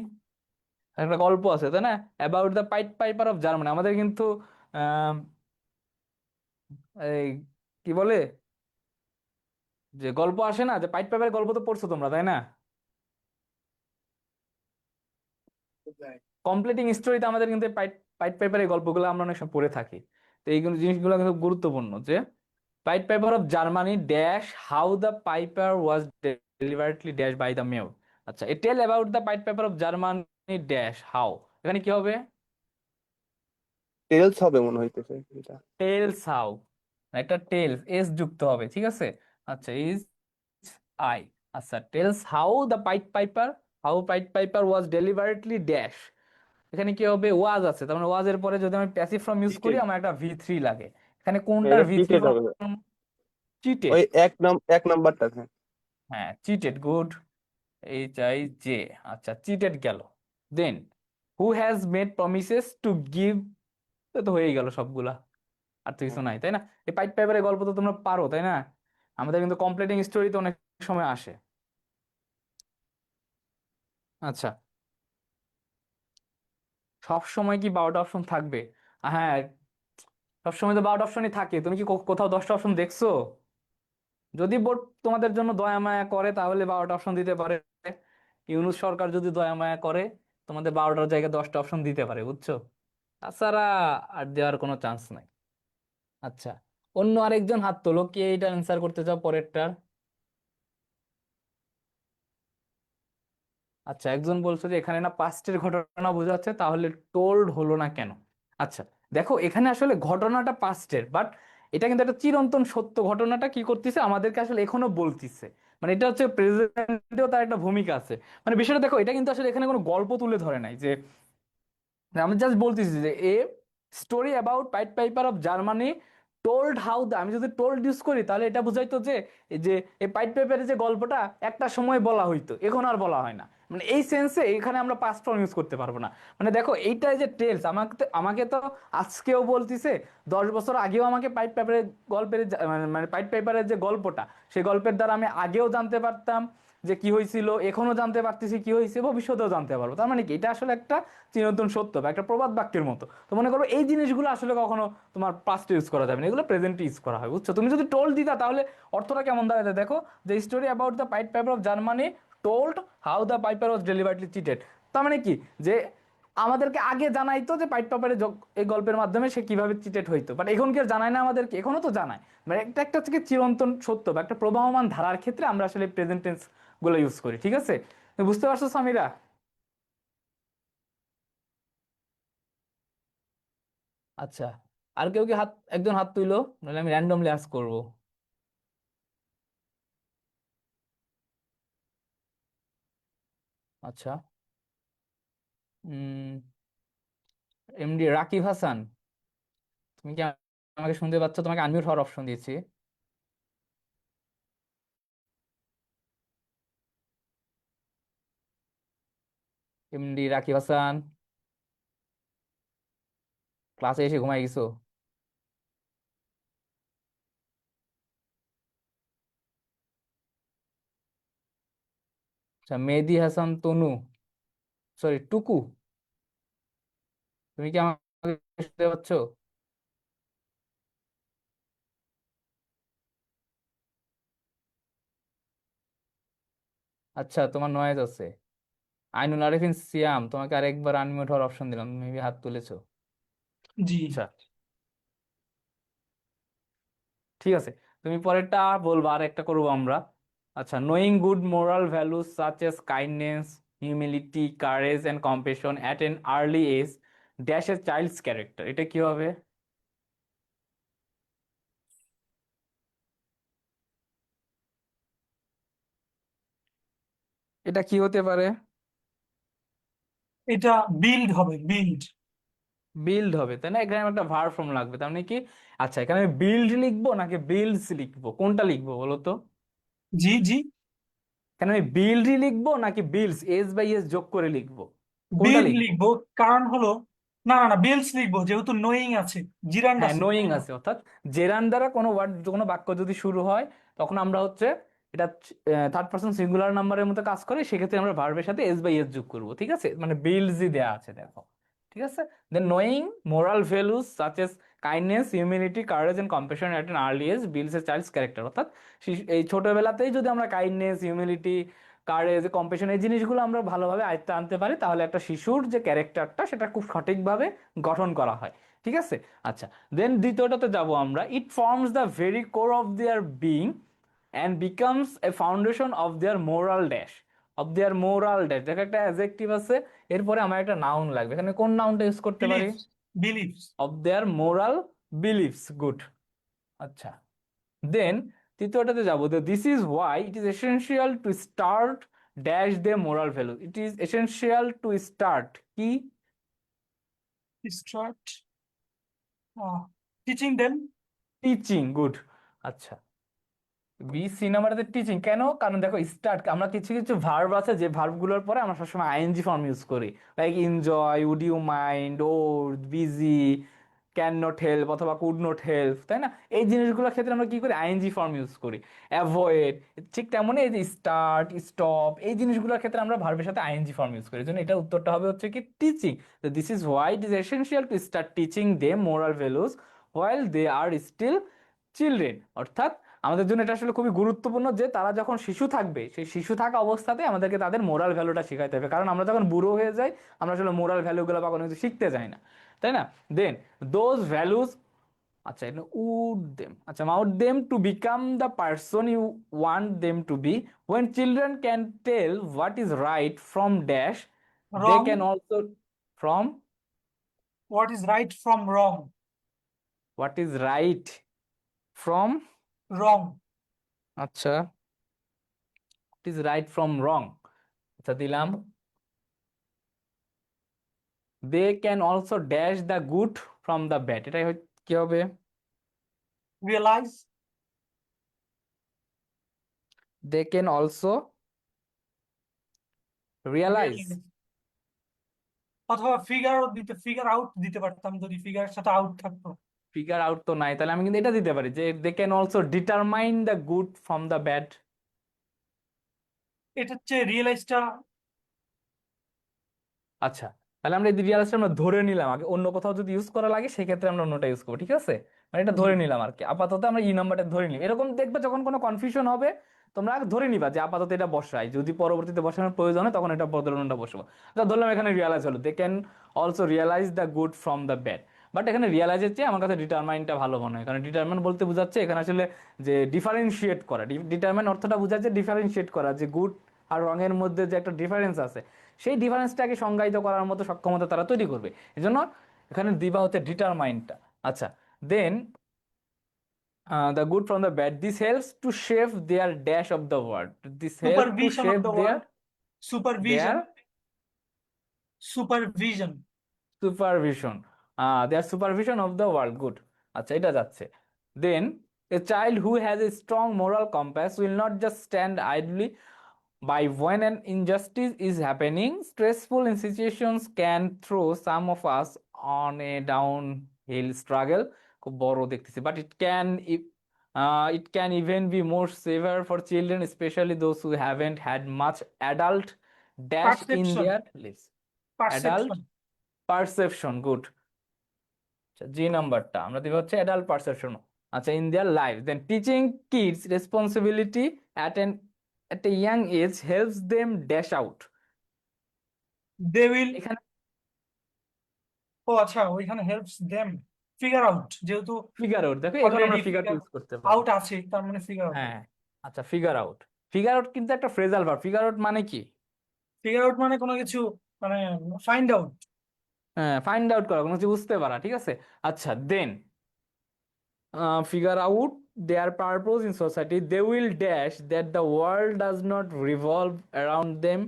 একটা গল্প আছে তাই না, about the pied piper of Germany. আমাদের কিন্তু আম, এই কি বলে যে গল্প আসে না, যে পাইট পাইপারের গল্প তো পড়ছো তোমরা তাই না? কমপ্লিটিং স্টোরিতে আমাদের কিন্তু পাইট পাইট পাইপারের গল্পগুলো আমরা অনেক সময় পড়ে থাকি। তো এইগুলো জিনিসগুলো কিন্তু গুরুত্বপূর্ণ, যে pied piper of Germany dash how the piper was deliberately dash by the mayor. আচ্ছা, a tale about the pied piper of Germany dash how, এখানে কি হবে? টেলস হবে মনে হইতেছে এটা। টেলস হাউ, একটা টেলস এস যুক্ত হবে, ঠিক আছে? আচ্ছা, ইজ আই। আচ্ছা, tells how the pied piper, how pied piper was deliberately dash, এখানে কি হবে? ওয়াজ আছে, তার মানে ওয়াজ এর পরে যদি আমি প্যাসিভ ফর্ম ইউজ করি চিটেড, আমার একটা ভি3 লাগে। এখানে কোনটার এটা ভি3 চিটেড হবে। ফর্ম? চিটেড। ওই এক নাম্বারটা, হ্যাঁ। হ্যাঁ, চিটেড, গুড, HIJ। আচ্ছা, চিটেড গেল। Then who has made promises to give, তো হয়েই গেল সবগুলা, আর তো কিছু হ্যাঁ। নাই তাই না? এই পাইট পাইপারের গল্প তো তোমরা পারো তাই না? আমাদের কিন্তু কমপ্লিটিং স্টোরিতে অনেক সময় আসে। আচ্ছা, সব সময় কি 12টা অপশন থাকবে? হ্যাঁ, সবসময় তো 12টা অপশনই থাকে। তুমি কি কোথাও 10টা অপশন দেখছো? যদি বোর্ড তোমাদের জন্য দয়া মায়া করে তাহলে 12টা অপশন দিতে পারে। ইউনূস সরকার যদি দয়া মায়া করে তোমাদের 12টার জায়গায় 10টা অপশন দিতে পারে, বুঝছো? তাছাড়া আর দেওয়ার কোনো চান্স নাই। আচ্ছা, অন্য আরেকজন হাত তোলো, কে এটা অ্যান্সার করতে চাও পরেরটার? আচ্ছা, একজন বলছো যে এখানে না পাস্টের ঘটনা বোঝাচ্ছে, তাহলে টোল্ড হলো না কেন? আচ্ছা, দেখো এখানে আসলে ঘটনাটা পাস্টের, বাট এটা কিন্তু একটা চিরন্তন সত্য, ঘটনাটা কি করতেছে আমাদেরকে আসলে এখনো বলতিছে, মানে এটা হচ্ছে প্রেজেন্টেও তার একটা ভূমিকা আছে। মানে বিষয়টা দেখো, এটা কিন্তু আসলে এখানে কোনো গল্প তুলে ধরে নাই, যে আমি জাস্ট বলতেছি যে a story about pied piper of Germany told how the, আমি যদি টোল্ড ইউজ করি তাহলে এটা বুঝাইতো যে এই যে এই পাইট পাইপারের যে গল্পটা একটা সময় বলা হইতো, এখন আর বলা হয় না, মানে এই সেন্সে এখানে আমরা পাস্ট ফর্ম ইউজ করতে পারবো না। মানে দেখো এইটাই যে টেলস, আমাকে তো আজকেও বলতিছে, 10 বছর আগেও আমাকে পাইট পেপারের গল্পের মানে পাইট পেপারের যে গল্পটা, সেই গল্পের দ্বারা আমি আগেও জানতে পারতাম যে কি হয়েছিল, এখনো জানতে পারতেছি কি হয়েছে, ভবিষ্যতেও জানতে পারবো। তার মানে কি, এটা আসলে একটা চিরন্তন সত্য বা একটা প্রবাদ বাক্যের মতো। তো মনে করো এই জিনিসগুলো আসলে কখনো তোমার পাস্টে ইউজ করা যাবে না, এগুলো প্রেজেন্টে ইউজ করা হয়, বুঝছো? তুমি যদি টোল্ড দিতা তাহলে অর্থটা কেমন দাঁড়াতে দেখো, যে story about the pied piper of Germany told how the piper was deliberately cheated. তার মানে কি, যে আমাদেরকে আগে জানাইতো যে পাইট পেপারে এই গল্পের মাধ্যমে সে কিভাবে চিটেড হইতো, বাট এখন কি আর জানায় না আমাদেরকে? এখনো তো জানায়। মানে একটা একটা হচ্ছে কি চিরন্তন সত্য বা একটা প্রবাহমান ধারার ক্ষেত্রে আমরা আসলে প্রেজেন্ট টেন্স গুলো ইউজ করি, ঠিক আছে? তুমি বুঝতে পারছো সামিরা? আচ্ছা, আর কেউ কি একজন হাত তুইলো, নাহলে আমি র্যান্ডমলি আস্ক করবো। আচ্ছা, এমডি রাকিব হাসান, তুমি কি আমাকে শুনতে পাচ্ছ? তোমাকে আনমিউট হওয়ার অপশন দিয়েছি। এমডি রাকিব হাসান, ক্লাসে এসে ঘুমাই গেছো? আচ্ছা, মেহেদি হাসান তনু, সরি টুকু, তুমি কি আমাকে শুনতে পাচ্ছ? আচ্ছা, তোমার নয়েজ আছে। আইনুল আরেফিন সিয়াম, তোমাকে আরেকবার আনমিউট হওয়ার অপশন দিলাম, মেবি হাত তুলেছো। জি। আচ্ছা, ঠিক আছে, তুমি পরেরটা বলবা, আর একটা করবো আমরা। আচ্ছা, knowing good moral values such as kindness, humility, courage and compassion at an early age dash a child's character, এটা কি হবে? এটা কি হতে পারে? এটা বিল্ড হবে, বিল্ড। বিল্ড হবে, তাই না? এখানে একটা ভার্ব ফর্ম লাগবে, তার মানে কি? আচ্ছা, এখানে আমি বিল্ড লিখবো নাকি বিল্ডস লিখবো, কোনটা লিখবো বলো তো? জি জি। এখানে আমি বিল্ডই লিখবো নাকি বিল্ডস এস বাই এস যোগ করে লিখবো, কোনটা বিল্ড লিখবো? লিখবো, কারণ হলো, না না না, বিল্ডস লিখবো যেহেতু নোয়িং আছে, জিরান্ড হ্যাঁ, আছে, নোয়িং তাই না? আছে, অর্থাৎ জেরান দ্বারা কোনো ওয়ার্ড, কোনো বাক্য যদি শুরু হয়, তখন আমরা হচ্ছে এটা থার্ড পার্সন সিঙ্গুলার নাম্বারের মতো কাজ করে, সেক্ষেত্রে আমরা ভার্বের সাথে এস বাই এস যোগ করবো, ঠিক আছে? মানে বিল্ডসই দেয়া আছে দেখো, ঠিক আছে? Then knowing moral values such as kindness, humanity, courage and compassion at an early age builds a child's character. অর্থাৎ এই ছোটবেলাতেই যদি আমরা কাইন্ডনেস, হিউম্যানিটি, কারেজ, কম্প্যাশন এই জিনিসগুলো আমরা ভালোভাবে আয়ত্তে আনতে পারি, তাহলে একটা শিশুর যে ক্যারেক্টারটা সেটা খুব সঠিকভাবে গঠন করা হয়, ঠিক আছে? আচ্ছা, দেন দ্বিতীয়টাতে যাব আমরা, it forms the very core of their being and becomes a foundation of their moral dash, of their moral dash, দেখো একটা অ্যাডজেক্টিভ আছে, এরপরে আমার একটা নাউন লাগবে, এখানে কোন নাউনটা ইউজ করতে পারি? Beliefs, beliefs. Of their moral beliefs, good. আচ্ছা, দেন তৃতীয়টাতে যাবো, this is why it is essential to start dash they moral value, it is essential to start কি? Start teaching them. Teaching, good. আচ্ছা, B C নাম্বারতে teaching কেন? কারণ দেখো, start, আমরা কিছু কিছু ভার্ব আছে যে ভার্ব গুলোর পরে আমরা সবসময় আইএনজি ফর্ম ইউজ করি, like enjoy, would you mind, ও, বিজি, ক্যান নট হেল্প অথবা কুড নট হেল্প, তাই না? এই জিনিসগুলোর ক্ষেত্রে আমরা কি করি? আইএনজি ফর্ম ইউজ করি। অ্যাভয়েড, ঠিক তেমনই এই যে স্টার্ট, স্টপ, এই জিনিসগুলোর ক্ষেত্রে আমরা ভার্বের সাথে আইএনজি ফর্ম ইউজ করি, এই জন্য এটার উত্তরটা হবে হচ্ছে কি teaching. This is why it is essential to start teaching them moral values while they are still children. অর্থাৎ আমাদের জন্য এটা আসলে খুবই গুরুত্বপূর্ণ যে তারা যখন শিশু থাকবে, সেই শিশু থাকা অবস্থাতে আমাদেরকে তাদের মোরাল ভ্যালুটা শেখাতে হবে, কারণ আমরা যখন বুড়ো হয়ে যাই, আমরা আসলে মোরাল ভ্যালুগুলো বা কোনো কিছু শিখতে যাই না, তাই না? দেন দোজ ভ্যালুজ, আচ্ছা এটা উড দেম, আচ্ছা mould them to become the person you want them to be, when children can tell what is right from dash, they wrong. Can also from what is right from wrong. What is right from, wrong. আচ্ছা, what is right from wrong, আচ্ছা দিলাম। They can also dash the good from the bad, এটাই কি হবে? Realise. They can also realise, realise. অথবা figure দিতে, figure out দিতে পারতাম যদি ফিগারের সাথে আউট থাকতো। ফিগার আউট তো নাই, তাহলে আমি কিন্তু এটা দিতে পারি যে they can also determine the good from the bad. এটা হচ্ছে রিয়েলাইজটা। আচ্ছা, তাহলে আমরা এই রিয়ালাইজটা আমরা ধরে নিলাম, আগে অন্য কোথাও যদি ইউজ করা লাগে সেক্ষেত্রে আমরা অন্যটা ইউজ করবো, ঠিক আছে? মানে এটা জি। ধরে নিলাম আর কি, আপাতত আমরা ই নাম্বারটা ধরে নিই। এরকম দেখবে যখন কোনো কনফিউশন হবে তোমরা আগে ধরে নিবা যে আপাতত এটা বসাই, যদি পরবর্তীতে বসানোর প্রয়োজন হয় তখন এটা বদলানোটা বসবো। আচ্ছা, ধরলাম এখানে রিয়ালাইজ হলো, they can also realize the good from the bad. But এখানে রিয়ালাইজের চেয়ে আমার কাছে ডিটারমাইনটা ভালো মনে হয়, কারণ ডিটারমাইন বলতে বোঝাচ্ছে এখানে আসলে যে ডিফারেন্সিয়েট করা। ডিটারমাইন অর্থটা বোঝাচ্ছে ডিফারেন্সিয়েট করা, যে গুড আর রঙের মধ্যে যে একটা ডিফারেন্স আছে সেই ডিফারেন্সটাকে সংজ্ঞায়িত করার মতো সক্ষমতা তারা তৈরি করবে। এই জন্য এখানে দিবা হচ্ছে ডিটারমাইনটা। আচ্ছা, then the good from the bad, this helps to shape their dash of the word, this help to supervision of shape the their world. Supervision. Their supervision. Supervision, their supervision of the world, good. আচ্ছা, এটা যাচ্ছে। Then a child who has a strong moral compass will not just stand idly by when an injustice is happening. Stressful situations can throw some of us on a downhill struggle, খুব বড় দেখতেছি, but it can even be more severe for children, especially those who haven't had much adult dash in perception. their lives. Adult perception. perception, good. আচ্ছা, জি নাম্বারটা আমরা দিব হচ্ছে adult perception. আচ্ছা, in their life, then teaching kids responsibility at a young age helps them dash out. They will. এখানে ও আচ্ছা, ওইখানে হেল্পস দেম ফিগার আউট, যেহেতু ফিগার আউট, দেখো এখানে আমরা অলরেডি ফিগার ফিগার ইউজ করতে পারি। আউট আছে, তার মানে ফিগার আউট। হ্যাঁ, আচ্ছা, ফিগার আউট। ফিগার আউট কিন্তু একটা ফ্রেজাল ভার্ব। ফিগার আউট মানে কি? ফিগার আউট মানে কোনো কিছু, মানে ফাইন্ড আউট। হ্যাঁ, ফাইন্ড আউট করা, কোনো কিছু বুঝতে পারা, ঠিক আছে। আচ্ছা, দেন figure out their purpose in society. They will dash that the world does not revolve around them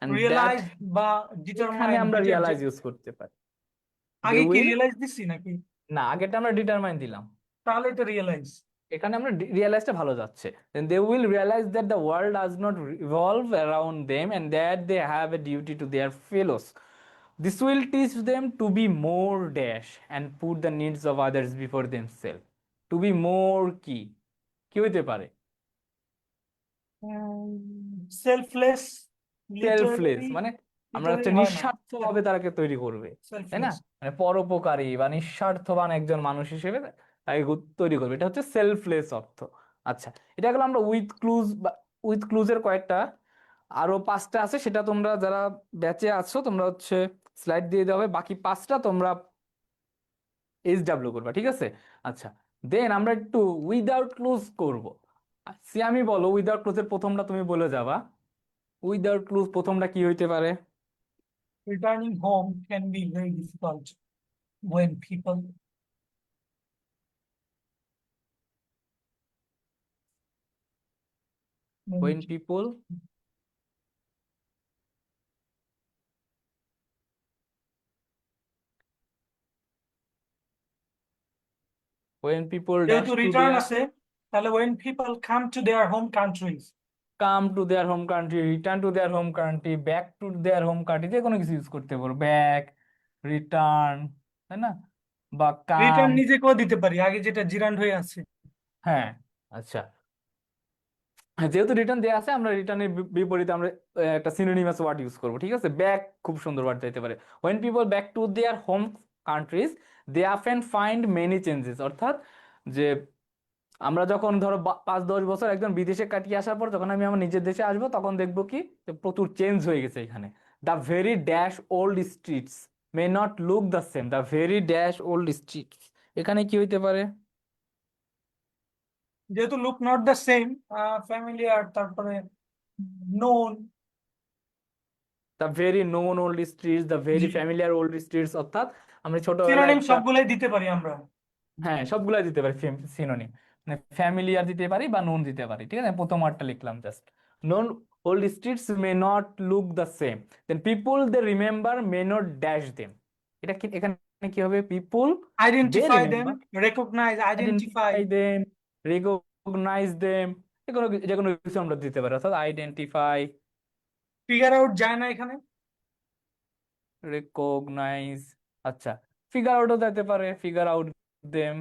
and that realize বা এখানে ডিটারমাইন, আমরা দুইটার রিয়ালাইজ ইউজ করতে পারি। They আগে কি will, রিয়েলাইজ দিচ্ছি নাকি? না, আগেটা আমরা ডিটারমাইন দিলাম, তাহলে এটা রিয়েলাইজ। এখানে আমরা রিয়ালাইজটা ভালো যাচ্ছে। Then they will realize that the world does not revolve around them and that they have a duty to their fellows. This will teach them to be more dash and put the needs of others before themselves. To be more কি কি হইতে পারে? Selfless. Selfless literally. মানে আমরা হচ্ছে literally হয় না। নিঃস্বার্থ ভাবে তাকে তৈরি করবে, তাই না? সেলফলেস। মানে পরোপকারী বা নিঃস্বার্থবান একজন মানুষ হিসেবে তাকে তৈরি করবে, এটা হচ্ছে সেলফলেস অর্থ। আচ্ছা, এটা গেলো আমরা উইথ ক্লুজ বা উইথ ক্লুজের কয়েকটা, আরো 5টা আছে, সেটা তোমরা যারা ব্যাচে আছো তোমরা হচ্ছে স্লাইড দিয়ে দেওয়া হবে, বাকি 5টা তোমরা SW করবা, ঠিক আছে। আচ্ছা, দেন আমরা একটু উইদাউট ক্লুজ করব। আমি বলো উইদাউট ক্লুজের প্রথমটা তুমি বলে যাবা। উইদাউট ক্লুজ প্রথমটা কি হইতে পারে? Returning home can be very difficult when people When people যেহেতু dash to রিটার্ন their আছে, তাহলে when people come to their home countries। come to their home country, return to their home country, back to their home country, যে কোনো কিছু use করতে পারো, back, return, তাই না? বা কাম। রিটার্ন নিজেকেও দিতে পারি, আগে যেটা জিরান্ড হয়ে আছে। হ্যাঁ, আচ্ছা, যেহেতু রিটার্ন দেয়া আছে আমরা রিটার্নের বিপরীতে আমরা একটা সিনোনিমাস ওয়ার্ড ইউজ করব, ঠিক আছে। ব্যাক খুব সুন্দর ওয়ার্ড দিতে পারে। when people back to their home countries they often find many changes, অর্থাৎ যে আমরা যখন ধরো 5-10 বছর একজন বিদেশে কাটিয়ে আসার পর যখন আমি আমার নিজের দেশে আসবো তখন দেখবো কি যে প্রচুর চেঞ্জ হয়ে গেছে এখানে। The very dash old streets may not look the same, the very dash old streets, এখানে কি হইতে পারে? যেহেতু look not the same, familiar, তারপরে known. The very known old streets, the very familiar old streets, অর্থাৎ আমরা ছোটবেলায় synonym একটা, সবগুলাই দিতে পারি আমরা। হ্যাঁ, সবগুলাই দিতে পারি সিনোনিম, মানে ফ্যামিলিয়ার দিতে পারি বা নোন দিতে পারি, ঠিক আছে। প্রথম ওয়ার্ডটা লিখলাম just, known old streets may not look the same, then people they remember may not dash them. এটা কি এখানে কি হবে? People they identify them, remember, recognize, identify. Identify them, recognize them, যে কোনো কিছু আমরা দিতে পারি, অর্থাৎ আইডেন্টিফাই, ফিগার আউট যায় না এখানে। রিকগনাইজ, আচ্ছা, ফিগার আউটও দিতে পারে, figure out them,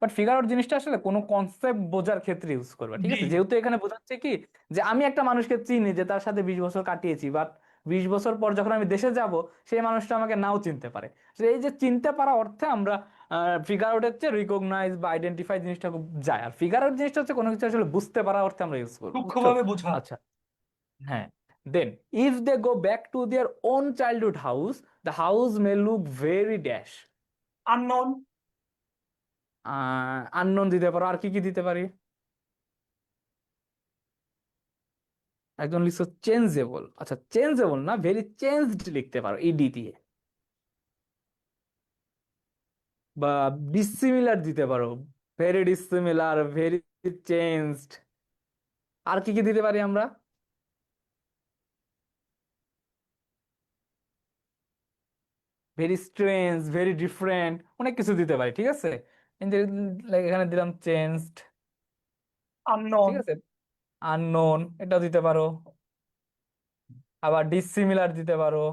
but figure out জিনিসটা আসলে কোনো কনসেপ্ট বোঝার ক্ষেত্রে ইউজ করবে, ঠিক জি আছে? যেহেতু এখানে বোঝাচ্ছে কি যে আমি একটা মানুষকে চিনি যে তার সাথে 20 বছর কাটিয়েছি, বাট 20 বছর পর যখন আমি দেশে যাব সেই মানুষটা আমাকে নাও চিনতে পারে। তো এই যে চিনতে পারা অর্থে আমরা ফিগার আউট হচ্ছে রিকগনাইজ বা আইডেন্টিফাই জিনিসটা খুব যায়, আর ফিগার আউট জিনিসটা হচ্ছে কোনো কিছু আসলে বুঝতে পারা অর্থে আমরা ইউজ করবো, বুঝছো? সূক্ষ্মভাবে বোঝা। আচ্ছা, হ্যাঁ। Then if they go back to their own childhood house, the house may look very dash. Unknown. Unknown দিতে পারো, আর কি কি দিতে পারি? একজন লিখছো চেঞ্জেবল, আচ্ছা চেঞ্জেবল না, ভেরি চেঞ্জড লিখতে পারো ইডি দিয়ে, বা ডিসিমিলার দিতে পারো, ভেরি ডিসিমিলার, ভেরি চেঞ্জড। আর কি কি দিতে পারি আমরা? ভেরি স্ট্রেঞ্জ, ভেরি ডিফারেন্ট, অনেক কিছু দিতে পারি, ঠিক আছে? এই যে, like এখানে দিলাম চেঞ্জড, আননোন। ঠিক আছে? আননোন এটাও দিতে পারো, আবার ডিসিমিলার দিতে পারো।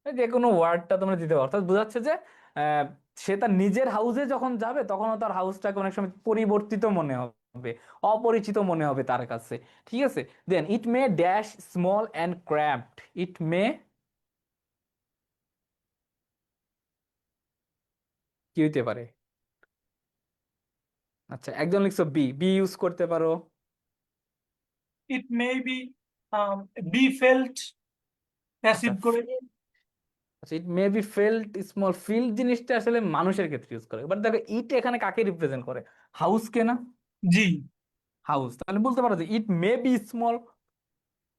যে কোনো ওয়ার্ডটা তোমরা দিতে পারো, অর্থাৎ বোঝাচ্ছে যে আহ, সে তার নিজের হাউসে যখন যাবে তখনও তার হাউসটাকে অনেক সময় পরিবর্তিত মনে হবে, অপরিচিত মনে হবে তার কাছে, ঠিক আছে? দেন ইট মে ড্যাশ স্মল অ্যান্ড ক্র্যাম্পড, ইট মে কি হইতে পারে? আচ্ছা, একজন লিখছো বি, বি ইউজ করতে পারো। It may be B felt আচ্ছা, প্যাসিভ করে। আচ্ছা, it may be felt small, feel জিনিসটা আসলে মানুষের ক্ষেত্রে ইউজ করে, বাট দেখো ইট এখানে কাকে রিপ্রেজেন্ট করে? হাউস কে না? জি। হাউস, তাহলে বলতে পারো যে it may be small,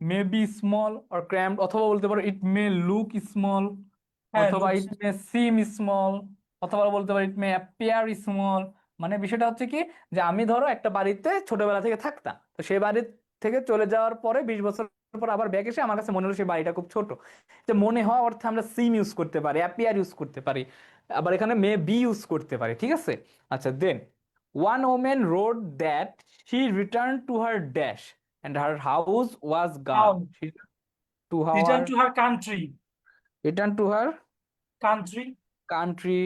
may be small or cramped, অথবা বলতে পারো ইট মে লুক স্মল, হ্যাঁ, অথবা লুকস। ইট মে সিম স্মল, অথবা বলতে পারো ইট মে অ্যাপিয়ার স্মল। মানে বিষয়টা হচ্ছে কি যে আমি ধরো একটা বাড়িতে ছোটবেলা থেকে থাকতাম, তো সেই বাড়ি থেকে চলে যাওয়ার পরে 20 বছর পর আবার ব্যাক এসে আমার কাছে মনে হলো সেই বাড়িটা খুব ছোট। যে মনে হওয়া অর্থে আমরা সিম ইউজ করতে পারি, অ্যাপিয়ার ইউজ করতে পারি, আবার এখানে মে বি ইউজ করতে পারি, ঠিক আছে? আচ্ছা, then one woman road that she return to her dash and her house was gone. Now, She to return her to her country. return to her country. country.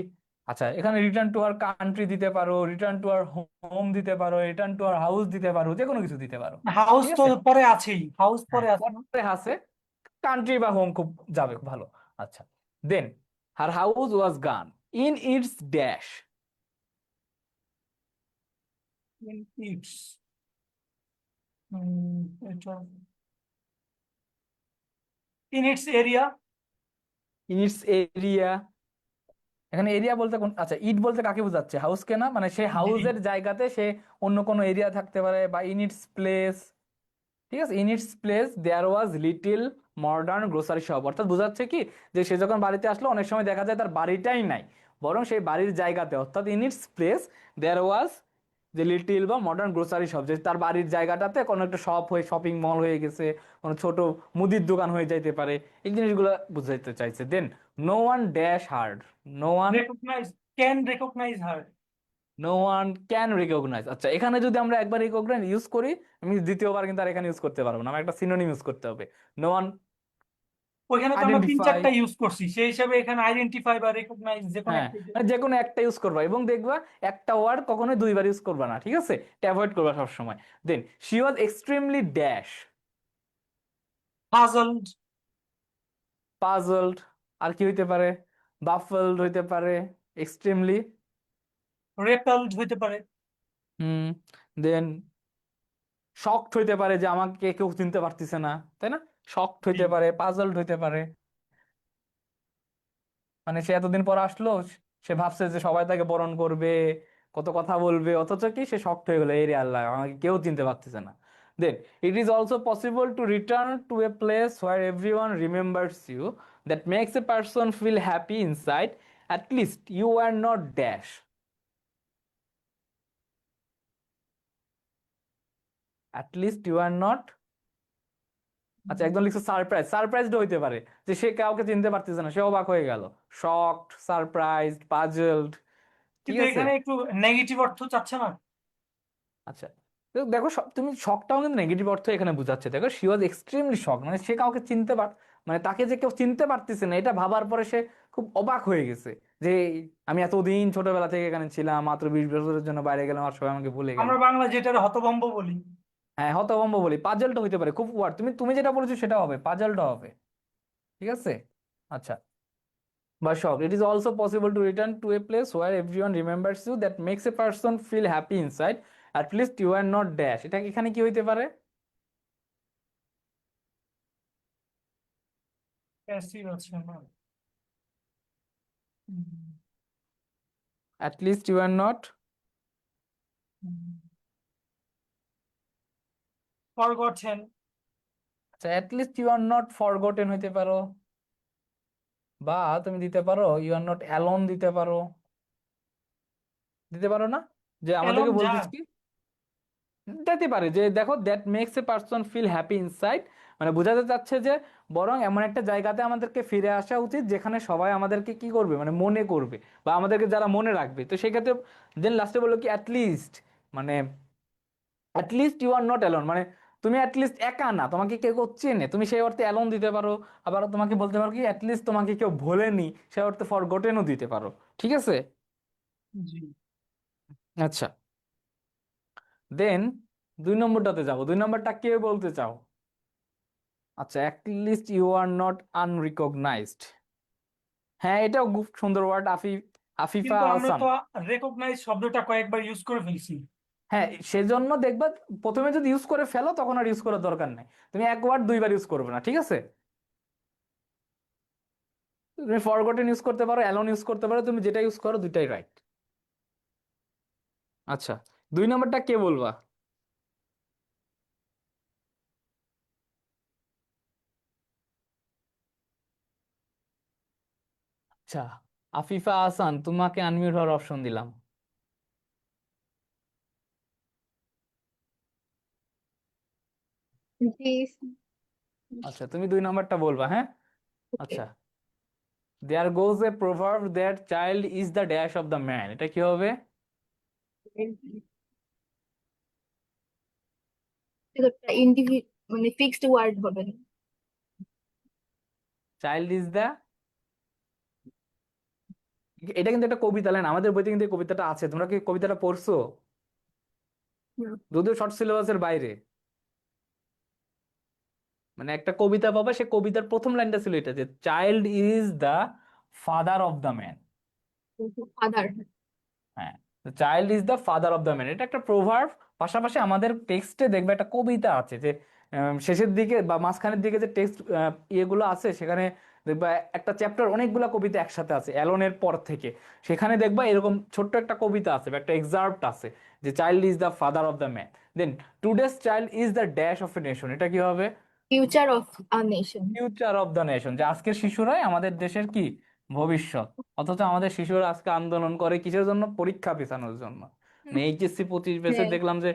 আচ্ছা, এখানে return to R country দিতে পারো, return to R home দিতে পারো, return to R house দিতে পারো, যে কোনো কিছু দিতে পারো, হাউস ঠিক তো আছে? পরে আছেই, হাউস হ্যাঁ, পরে আছে না? পরে আছে, কান্ট্রি বা হোম খুব যাবে, খুব ভালো। আচ্ছা, দেন হার হাউস ওয়াজ গান in it's dash. It's in it's area. In it's area, এখানে এরিয়া বলতে কোন, আচ্ছা ইট বলতে কাকে বোঝাচ্ছে? হাউস কে না? মানে সে জি। হাউসের জায়গাতে সে অন্য কোনো এরিয়া থাকতে পারে, বা ইন ইটস প্লেস, ঠিক আছে? In its place there was little modern grocery shop, অর্থাৎ বোঝাচ্ছে কি যে সে যখন বাড়িতে আসলো অনেক সময় দেখা যায় তার বাড়িটাই নাই, বরং সেই বাড়ির জায়গাতে, অর্থাৎ ইন ইটস প্লেস দেয়ার ওয়াজ যে লিটিল বা মডার্ন গ্রোসারি শপ, যে তার বাড়ির জায়গাটাতে কোনো একটা শপ হয়ে, শপিং মল হয়ে গেছে, কোনো ছোট মুদির দোকান হয়ে যাইতে পারে, এই জিনিসগুলো বুঝাইতে চাইছে। Then no one dash hard, no one, recognize, can recognize her. No one can recognize. আচ্ছা, এখানে যদি আমরা একবার রিকগনাইজ ইউজ করি, আমি দ্বিতীয়বার কিন্তু আর এখানে ইউজ করতে পারবো না, আমার একটা সিনোনিম ইউজ করতে হবে। নো ওয়ান ওইখানে তো আমরা তিন আইডেন্টিফাই, চারটা ইউজ করছি, সেই হিসাবে এখানে আইডেন্টিফাই বা রেকগনাইজ যে কোনো হ্যাঁ, একটা। মানে যে কোনো একটা ইউজ করবা, এবং দেখবা একটা ওয়ার্ড কখনোই দুইবার ইউজ করবা না, ঠিক আছে? এটা অ্যাভয়েড করবা সবসময়। Then she was extremely dash, puzzled. Puzzled, আর কি হইতে পারে? বাফলড হইতে পারে, এক্সট্রিমলি, রেপেলড হইতে পারে। হুম। দেন শকড হইতে পারে, যে আমাকে কেউ চিনতে পারতেছে না, তাই না? শকড জি। হইতে পারে, পাজলড হইতে পারে, মানে সে এতদিন পর আসলো, সে ভাবছে যে সবাই তাকে বরণ করবে, কত কথা বলবে, অথচ কি সে শক্ট হয়ে গেলো, এরে আল্লাহ আমাকে কেউ চিনতে পারতেছে না। Then it is also possible to return to a place where everyone remembers you, that makes a person feel happy inside, at least you are not dash, at least you are not. আচ্ছা, একজন লিখছে surprise, surprised হইতে পারে যে সে কাউকে চিনতে পারতেছে না, সে অবাক হয়ে গেল, শকড, সারপ্রাইজড, পাজলড, ঠিক কিন্তু আছে? এখানে একটু নেগেটিভ অর্থ চাচ্ছে না? আচ্ছা, তো দেখো তুমি শকটাও কিন্তু নেগেটিভ অর্থ এখানে বোঝাচ্ছে, দেখো শি ওয়াজ এক্সট্রিমলি শক, মানে সে কাউকে চিনতে পার, মানে তাকে যে কেউ চিনতে পারতেছে না এটা ভাবার পরে সে খুব অবাক হয়ে গেছে, যে আমি এতদিন ছোটবেলা থেকে এখানে ছিলাম, মাত্র 20 বছরের জন্য বাইরে গেলাম আর সবাই আমাকে ভুলে গেল। আমরা বাংলা যেটা হতভম্ব বলি। হ্যাঁ, হতভম্ব বলি। পাজলটা হইতে পারে, খুব ওয়ার্ড তুমি তুমি যেটা বলেছো সেটা হবে, পাজলটা হবে। ঠিক আছে। আচ্ছা, বা shock, it is also possible to return to a place where everyone remembers you, that makes a person feel happy inside, at least you are not dash. এটা এখানে কি হইতে পারে? প্যাসিভ আছে না? At least you are not, forgotten. আচ্ছা, at least you are not forgotten হইতে পারো, বা তুমি দিতে পারো ইউ আর নট অ্যালোন দিতে পারো, দিতে পারো না? যে অ্যালন আমাদেরকে যা। বলতেছি কি, দিতে পারে যে দেখো that makes a person feel happy inside, মানে বোঝাতে চাচ্ছে যে বরং এমন একটা জায়গাতে আমাদেরকে ফিরে আসা উচিত যেখানে সবাই আমাদেরকে কি করবে, মানে মনে করবে, বা আমাদেরকে যারা মনে রাখবে। তো সেক্ষেত্রে দেন লাস্টে বললো কি অ্যাটলিস্ট, মানে at least you are not alone, মানে তুমি অ্যাটলিস্ট একা না, তোমাকে কেউ কেউ চেনে, তুমি সেই অর্থে অ্যালোন দিতে পারো। আবার তোমাকে বলতে পারো কি অ্যাটলিস্ট তোমাকে কেউ ভোলেনি, সেই অর্থে ফরগটেনও দিতে পারো। ঠিক আছে। জি। আচ্ছা, দেন 2 নম্বরটাতে যাবো। 2 নম্বরটা কে বলতে চাও? আচ্ছা, at least you are not unrecognized. হ্যাঁ, এটাও খুব সুন্দর ওয়ার্ড, আফিফা কিন্তু আমরা আহসান। তো রেকগনাইজ শব্দটা কয়েকবার ইউজ করে ফেলছি। হ্যাঁ, সেজন্য দেখবা প্রথমে যদি ইউজ করে ফেলো তখন আর ইউজ করার দরকার নাই, তুমি এক ওয়ার্ড 2বার ইউজ করবে না। ঠিক আছে। তুমি ফরগটেন ইউজ করতে পারো, অ্যালোন ইউজ করতে পারো, তুমি যেটা ইউজ করো দুইটাই রাইট। আচ্ছা, 2 নম্বরটা কে বলবা? আচ্ছা, আফিফা আহসান, তোমাকে আনমিউট হওয়ার অপশন দিলাম। জি। আচ্ছা, তুমি 2 নম্বরটা বলবা, হ্যাঁ। ওকে। আচ্ছা, there goes a proverb that child is the dash of the man. এটা কি হবে? মানে ফিক্সড ওয়ার্ড হবে না। চাইল্ড ইজ দ্য, এটা কিন্তু একটা কবিতা লাইন, আমাদের বইতে কিন্তু এই কবিতাটা আছে। তোমরা কি কবিতাটা পড়ছো? হুম। যদিও শর্ট সিলেবাসের বাইরে, মানে একটা কবিতা পাবা, সে কবিতার প্রথম লাইনটা ছিল এটা, যে child is the father of the man. Father. হ্যাঁ, child is the father of the man, এটা একটা প্রভার্ব। পাশাপাশি আমাদের টেক্সটে দেখবে একটা কবিতা আছে, যে শেষের দিকে বা মাঝখানের দিকে যে টেক্সট ইয়েগুলো আছে, সেখানে দেখবা একটা চ্যাপ্টার অনেকগুলা কবিতা একসাথে আছে অ্যালনের পর থেকে। সেখানে দেখবা এরকম ছোট্ট একটা কবিতা আছে বা একটা এক্সার্পট আছে, যে child is the father of the man. Then today's child is the dash of a nation. এটা কি হবে? Future of a nation. Future of the nation, যে আজকের শিশুরাই আমাদের দেশের কি ভবিষ্যৎ। অথচ আমাদের শিশুরা আজকে আন্দোলন করে কিসের জন্য? পরীক্ষা পেছানোর জন্য। মানে এইচএসসি 25 ব্যাচে হ্যাঁ। দেখলাম যে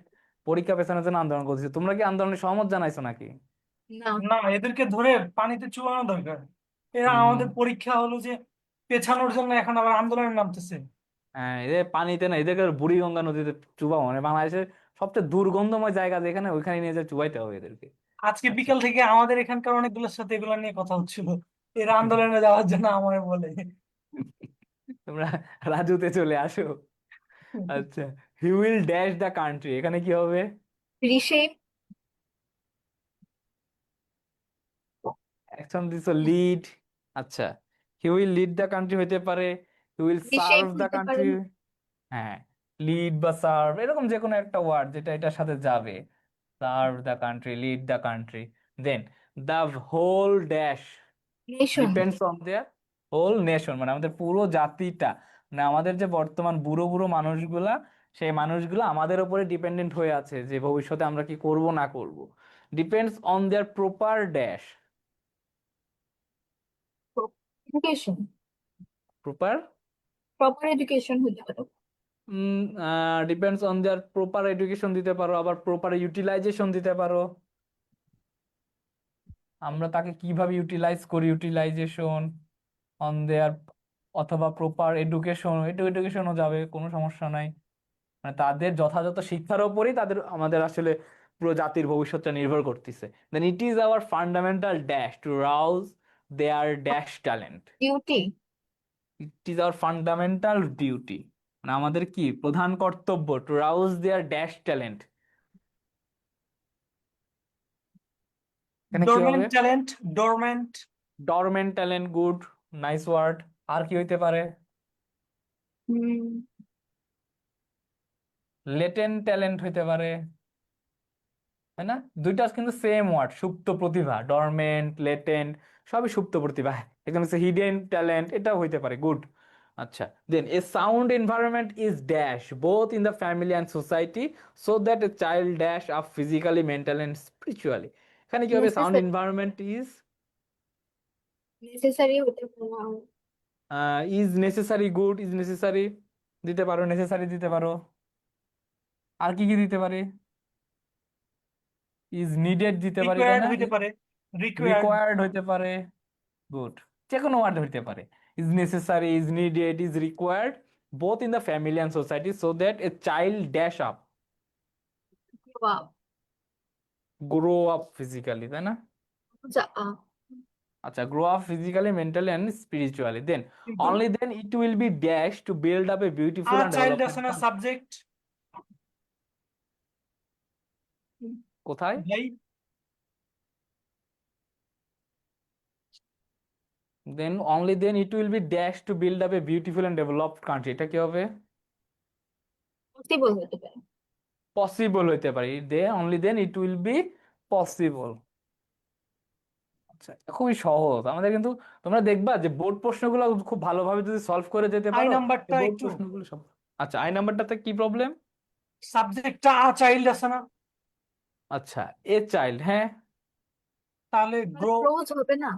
পরীক্ষা পেছানোর জন্য আন্দোলন করতেছে। তোমরা কি আন্দোলনে সহমত জানাইছো নাকি? না। না, এদেরকে ধরে পানিতে চুবানো দরকার। এরা হম। আমাদের পরীক্ষা হলো যে পেছানোর জন্য এখন আবার আন্দোলনে নামতেছে। হ্যাঁ, এদের পানিতে না, এদেরকে বুড়িগঙ্গা নদীতে চুবাও, মানে বাংলাদেশের সবচেয়ে দুর্গন্ধময় জায়গা যেখানে, ওইখানে নিয়ে যে চুবাইতে হবে এদেরকে। আজকে আচ্ছা। বিকাল থেকে আমাদের এখানকার অনেকগুলোর সাথে এগুলো নিয়ে কথা হচ্ছিল। এরা আন্দোলনে যাওয়ার জন্য আমার বলে। তোমরা রাজুতে চলে আসো। আচ্ছা, he will dash the country, এখানে কি হবে? রিশেপ। অ্যাকশন দিছো লিড। আচ্ছা, he will lead the country হইতে পারে, he will reshape serve the হইতে পারে। কান্ট্রি। হ্যাঁ, লিড বা সার্ভ এরকম যে কোনো একটা ওয়ার্ড যেটা এটার সাথে যাবে। Serve the country, lead the country. Then the whole dash nation. Depends on their whole nation, মানে আমাদের পুরো জাতিটা, মানে আমাদের যে বর্তমান বুড়ো বুড়ো মানুষগুলা, সেই মানুষগুলো আমাদের উপরে ডিপেন্ডেন্ট হয়ে আছে, যে ভবিষ্যতে আমরা কি করব না করব। Depends on there proper dash. Education. Proper, proper education হতে পারে। Depends on there proper education দিতে পারো, আবার প্রপার ইউটিলাইজেশন দিতে পারো। আমরা তাকে কিভাবে ইউটিলাইজ করি, ইউটিলাইজেশন অন দেয়ার, অথবা প্রপার এডুকেশন, এডুকেশনও যাবে, কোনো সমস্যা নাই। মানে তাদের যথাযথ শিক্ষার উপরেই তাদের, আমাদের আসলে পুরো জাতির ভবিষ্যৎটা নির্ভর করতেছে। Then it is our fundamental dash to rouse their dash talent. Duty. It is our fundamental duty, মানে আমাদের কি প্রধান কর্তব্য, to rouse their dash talent. এখানে কি হবে? Dormant talent, dormant. Dormant talent, good, nice word. আর কি হইতে পারে? হুম লেটেন্ট ট্যালেন্ট হইতে পারে, তাই না? দুইটা কিন্তু সেম ওয়ার্ড, সুপ্ত প্রতিভা। ডরমেন্ট, লেটেন্ট সবই সুপ্ত প্রতিভা। এখানে হিডেন ট্যালেন্ট, এটাও হইতে পারে, গুড। আচ্ছা, then a sound environment is dash both in the family and society so that a child dash up physically, mental and spiritually. এখানে কি হবে? Sound necessary, environment is necessary হতে পারে। Is necessary, good, is necessary দিতে পারো, necessary দিতে পারো। আর কি কি দিতে পারে? ইজ নিডেড দিতে পারি, তাই রিকোয়ার্ড না? হইতে পারে, রিকোয়ার্ড। রিকোয়ার্ড হইতে পারে, গুড। যে কোনো ওয়ার্ড হইতে পারে। Is necessary, is needed, is required both in the family and society so that a child dash up, wow, grow up physically, তাই না? যা আচ্ছা, grow up physically, mentally and spiritually, then কিন্তু only then it will be dash to build up a beautiful and child আছে development না country. Subject কোথায়? ভাই? Then only then it will be dash to build up a beautiful and developed country, এটা কি হবে? Possible হতে পারে। Possible হইতে পারে, they only then it will be possible. আচ্ছা, খুবই সহজ আমাদের কিন্তু। তোমরা দেখবা যে বোর্ড প্রশ্নগুলো খুব ভালোভাবে যদি সলভ করে যেতে আই পারো, নাম্বারটা বোর্ড একটু, প্রশ্নগুলো সব। আচ্ছা, আই নাম্বারটাতে কি প্রবলেম? সাবজেক্টটা চাইল্ড আছে না, আচ্ছা, এ চাইল্ড, হ্যাঁ, তাহলে গ্রো। ক্লোজ হবে না।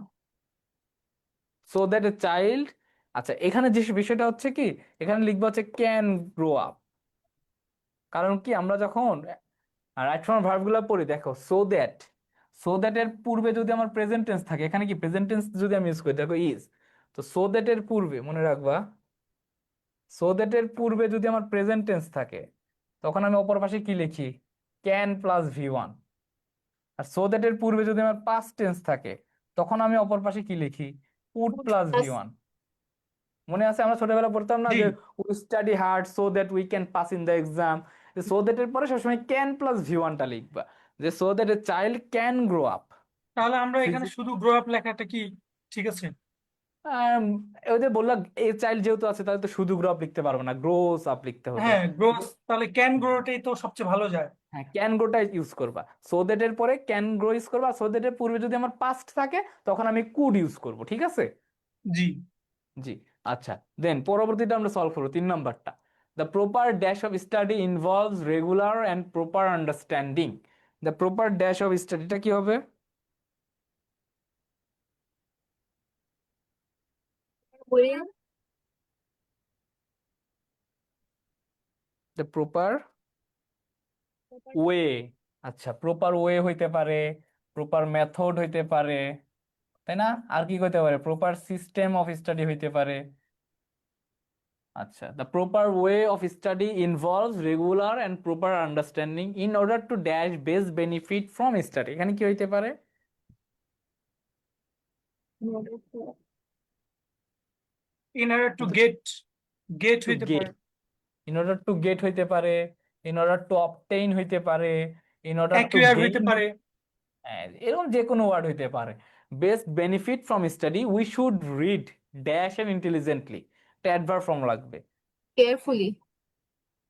So that a child. আচ্ছা, এখানে যে বিষয়টা হচ্ছে কি, এখানে লিখবো হচ্ছে ক্যান গ্রো আপ। কারণ কি, আমরা যখন রাইট ফর্ম ভার্ব গুলো পড়ি, দেখো সো দ্যাট, সো দ্যাট এর পূর্বে যদি আমার প্রেজেন্ট টেন্স থাকে, এখানে কি প্রেজেন্ট টেন্স যদি আমি ইউজ করি, দেখো ইজ, তো সো দ্যাট এর পূর্বে মনে রাখবা, সো দ্যাট এর পূর্বে যদি আমার প্রেজেন্ট টেন্স থাকে, তখন আমি অপর পাশে কি লিখি? Can plus V1. আর সো দ্যাট এর পূর্বে যদি আমার পাস্ট টেন্স থাকে, তখন আমি অপর পাশে কি লিখি? Would plus plus V1. মনে আছে আমরা ছোটবেলা পড়তাম না জি, যে we study hard so that we can pass in the exam. So that এর পরে সবসময় ক্যান প্লাস ভি1টা লিখবা, যে so that a child can grow up. তাহলে আমরা এখানে শুধু গ্রো আপ লেখাটা কি ঠিক আছে? ওই যে বললাম, এই চাইল্ড যেহেতু আছে, তাহলে তো শুধু গ্রো আপ লিখতে পারবো না, গ্রোস আপ লিখতে হবে। হ্যাঁ, গ্রোস, তাহলে ক্যান গ্রোটাই তো সবচেয়ে ভালো যায়। হ্যাঁ, ক্যান গ্রোটা ইউজ করবা, সো দ্যাট এর পরে ক্যান গ্রো ইউজ করবা, সো দ্যাট এর পূর্বে যদি আমার পাস্ট থাকে, তখন আমি কুড ইউজ করব, ঠিক আছে? জি, জি। আচ্ছা, দেন পরবর্তীটা আমরা সলভ করবো, 3 নম্বরটা। The proper dash of study involves regular and proper understanding. The proper dash of স্টাডিটা কি হবে? Way, the proper way. আচ্ছা, প্রপার ওয়ে হইতে পারে, প্রপার মেথড হইতে পারে, তাই না? আর কি হইতে পারে? প্রপার সিস্টেম অফ স্টাডি হইতে পারে। আচ্ছা, the proper way of study involves regular and proper understanding in order to dash best benefit from study. এখানে কি হইতে পারে? In order to get, get to হইতে গেট, পারে, ইন অর্ডার টু গেট হইতে পারে, ইন অর্ডার টু অবটেইন হইতে পারে, ইন অর্ডার টু অ্যাকুয়ার হইতে গেইন, পারে। এরকম যে কোনো ওয়ার্ড হইতে পারে। Best benefit from study we should read dash and intelligently, একটা অ্যাডভার্ব ফর্ম লাগবে। কেয়ারফুলি,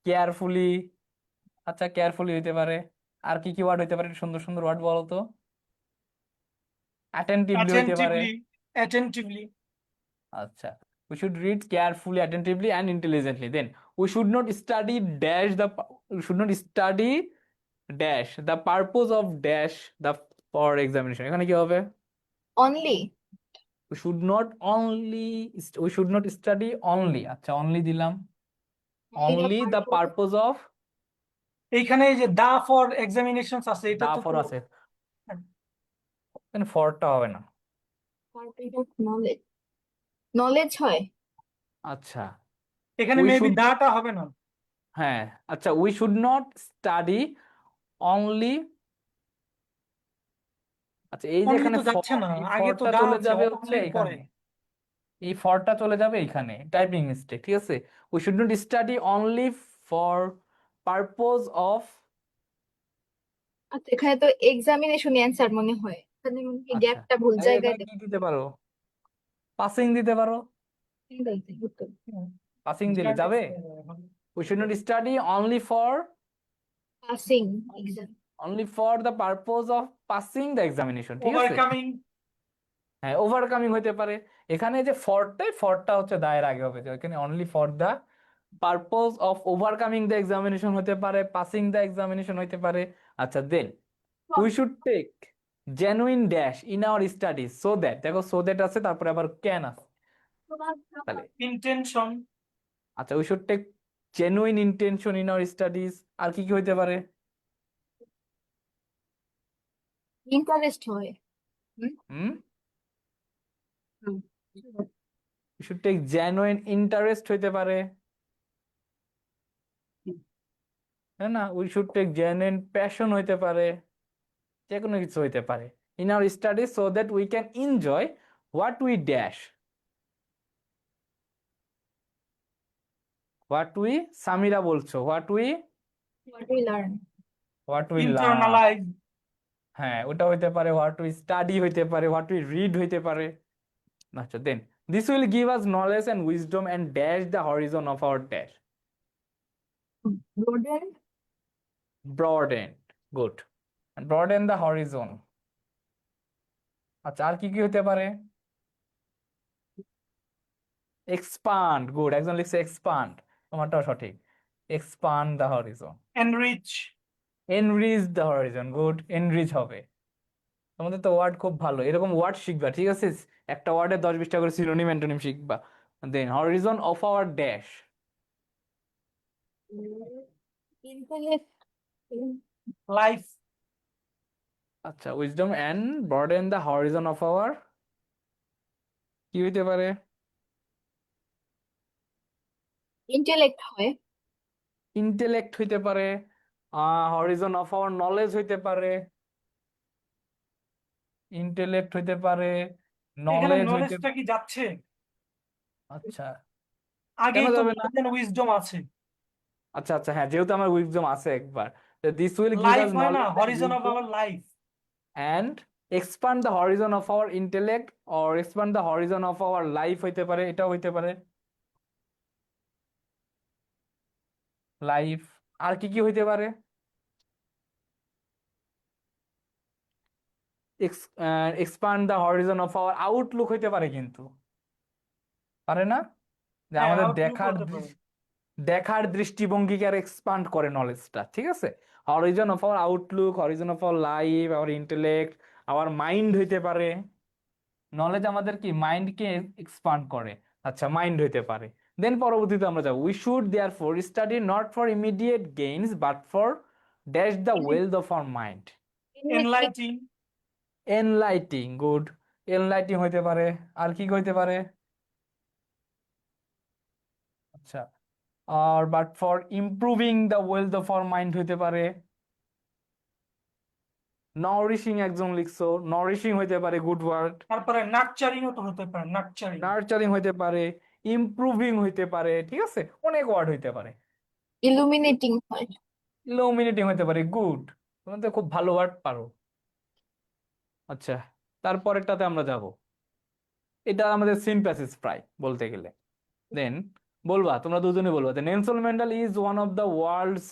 কেয়ারফুলি, আচ্ছা কেয়ারফুলি হইতে পারে। আর কি কি ওয়ার্ড হইতে পারে? একটু সুন্দর সুন্দর ওয়ার্ড বলো তো। অ্যাটেন্টিভলি হইতে পারে। Attentively, attentively. আচ্ছা, we should read carefully, attentively and intelligently. Then we should not study dash the we should not study dash the purpose of dash the for examination. এখানে কি হবে? Only, We should not only we should not study only, আচ্ছা only দিলাম, only the purpose of এইখানে এই যে দা for examinations আছে, এটা the তো for আছে, এখানে ফরটা হবে না। নলেজ, নলেজ হয়। আচ্ছা, এখানে we মেবি should, দাটা হবে না। হ্যাঁ, আচ্ছা we should not study only। আচ্ছা, এই যে অনলি এখানে তো ফর, যাচ্ছে না, এই আগে তো ফরটা দা চলে আছে, যাবে হচ্ছে অনলির পরে। এখানে, এই ফরটা চলে যাবে এখানে, টাইপিং মিস্টেক, ঠিক আছে। We should not study only for purpose of. আচ্ছা এখানে তো এক্সামিনেশন অ্যান্সার মনে হয়, এখানে মনে হয় আচ্ছা, গ্যাপটা ভুল জায়গায় এখানে কি দিতে পারো? পাসিং দিতে পারো। দেয়। পাসিং দিলে যাবে। We should not study passing exam. Only for the purpose of passing the examination, ঠিক আছে। ওভারকামিং। হ্যাঁ, ওভারকামিং হতে পারে। এখানে যে ফরটা হচ্ছে দায়ের আগে হবে, যে এখানে only for the purpose of overcoming the examination হতে পারে, পাসিং দ্য এক্সামিনেশন হতে পারে। আচ্ছা, then we should take genuine dash in our studies so that, দেখো সো দ্যাট আছে, তারপরে আবার ক্যান আছে, তাহলে ইন্টেনশন। আচ্ছা we should take genuine intention in our studies. আর কি কি হইতে পারে? ইন্টারেস্ট হয়। হুম, হুম। We should take genuine interest হইতে পারে, হ্যাঁ না। We should take genuine passion হইতে পারে, যে কোনো কিছু হইতে পারে। In our studies so that we can enjoy what we dash, what we, Samira বলছো what we What we learn. Learn. Internalize. হ্যাঁ, ওটা হইতে পারে হোয়াট উই স্টাডি, হইতে পারে হোয়াট উই রিড, হইতে পারে। আচ্ছা, then this will give us knowledge and wisdom and dash the horizon of our dash, Broaden. Broaden, good, broaden the horizon. আচ্ছা, আর কি কি হতে পারে? এক্সপান্ড, গুড, একজন লিখছে এক্সপান্ড, তোমারটাও সঠিক। Expand the Harijan, enrich. Enrich the Harijan, good, enrich হবে। তোমাদের তো ওয়ার্ড খুব ভালো, এরকম ওয়ার্ড শিখবা, ঠিক আছে। একটা ওয়ার্ডে 10-20টা করে সিনোনিম অ্যান্টোনিম শিখবা। Then horizon of our dash, Intellect. Life. আচ্ছা, wisdom and broaden the horizon of our, কি হইতে পারে? Intellect হয়। ইন্টেলেক্ট হইতে পারে, হরিজন অফ আওয়ার নলেজ হইতে পারে, ইন্টেলেক্ট হইতে পারে, এখানে নলেজ হইতে। নলেজটা কি যাচ্ছে? আচ্ছা, কেন আগেই তো যাবে না? বলতেন উইজডম আছে। আচ্ছা আচ্ছা, হ্যাঁ, যেহেতু আমার উইজডম আছে একবার, দিস উইল গিভ লাইফ আস হয় না, knowledge Harijan of our life. and expand the horizon of our intellect or expand the horizon of our life হইতে পারে, এটাও হইতে পারে লাইফ। আর কি কি হইতে পারে? expand the horizon of our outlook হইতে পারে, কিন্তু পারে না, যে হ্যাঁ, আমাদের আউটলুক হতে পারে। দেখার দৃষ্টিভঙ্গিকে আর এক্সপান্ড করে নলেজটা, ঠিক আছে। Horizon of our outlook, horizon of our life, our intellect, our mind হইতে পারে। নলেজ আমাদের কি মাইন্ডকে এক্সপান্ড করে, আচ্ছা, মাইন্ড হইতে পারে। দেন পরবর্তীতে আমরা যাব, we should therefore study not for immediate gains but for dash the wealth of our mind, enlightening. Enlightening, good, enlightening হইতে পারে। আর কি হইতে পারে? আচ্ছা, আর but for improving the wealth of our mind হইতে পারে। নারিশিং একজন লিখছো, নারিশিং হইতে পারে, গুড ওয়ার্ড। তারপরে নাকচারিংও তো হতে পারে, নাকচারিং। নার্চারিং হইতে পারে, ইমপ্রুভিং হইতে পারে, ঠিক আছে, অনেক ওয়ার্ড হইতে পারে। Illuminating হয়। ইলুমিনেটিং হতে পারে, গুড, তুমি তো খুব ভালো ওয়ার্ড পারো। আচ্ছা, তারপরেরটাতে আমরা যাব, এটা আমাদের সিনথেসিস প্রায় বলতে গেলে। দেন বলবা, তোমরা দুজনে বলবা, Nelson Mandela is one of the world's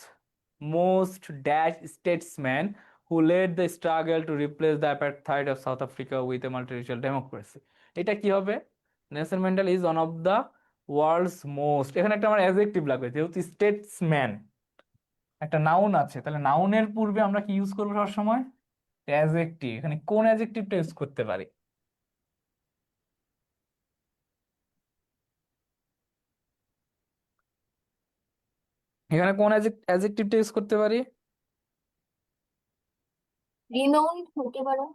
most dash statesman who led the struggle to replace the apartheid of South Africa with a multiracial democracy. এটা কি হবে? Nelson Mandela is one of the world's most, এখানে একটা আমার adjective লাগবে, যেহেতু Statesman একটা noun আছে, তাহলে নাউনের পূর্বে আমরা কি ইউজ করবো সবসময়? অ্যাডজেক্টিভ। এখানে কোন অ্যাডজেক্টিভটা ইউজ করতে পারি? এখানে কোন অ্যাডজেক্টিভটা ইউজ করতে পারি? Renowned হতে পারে।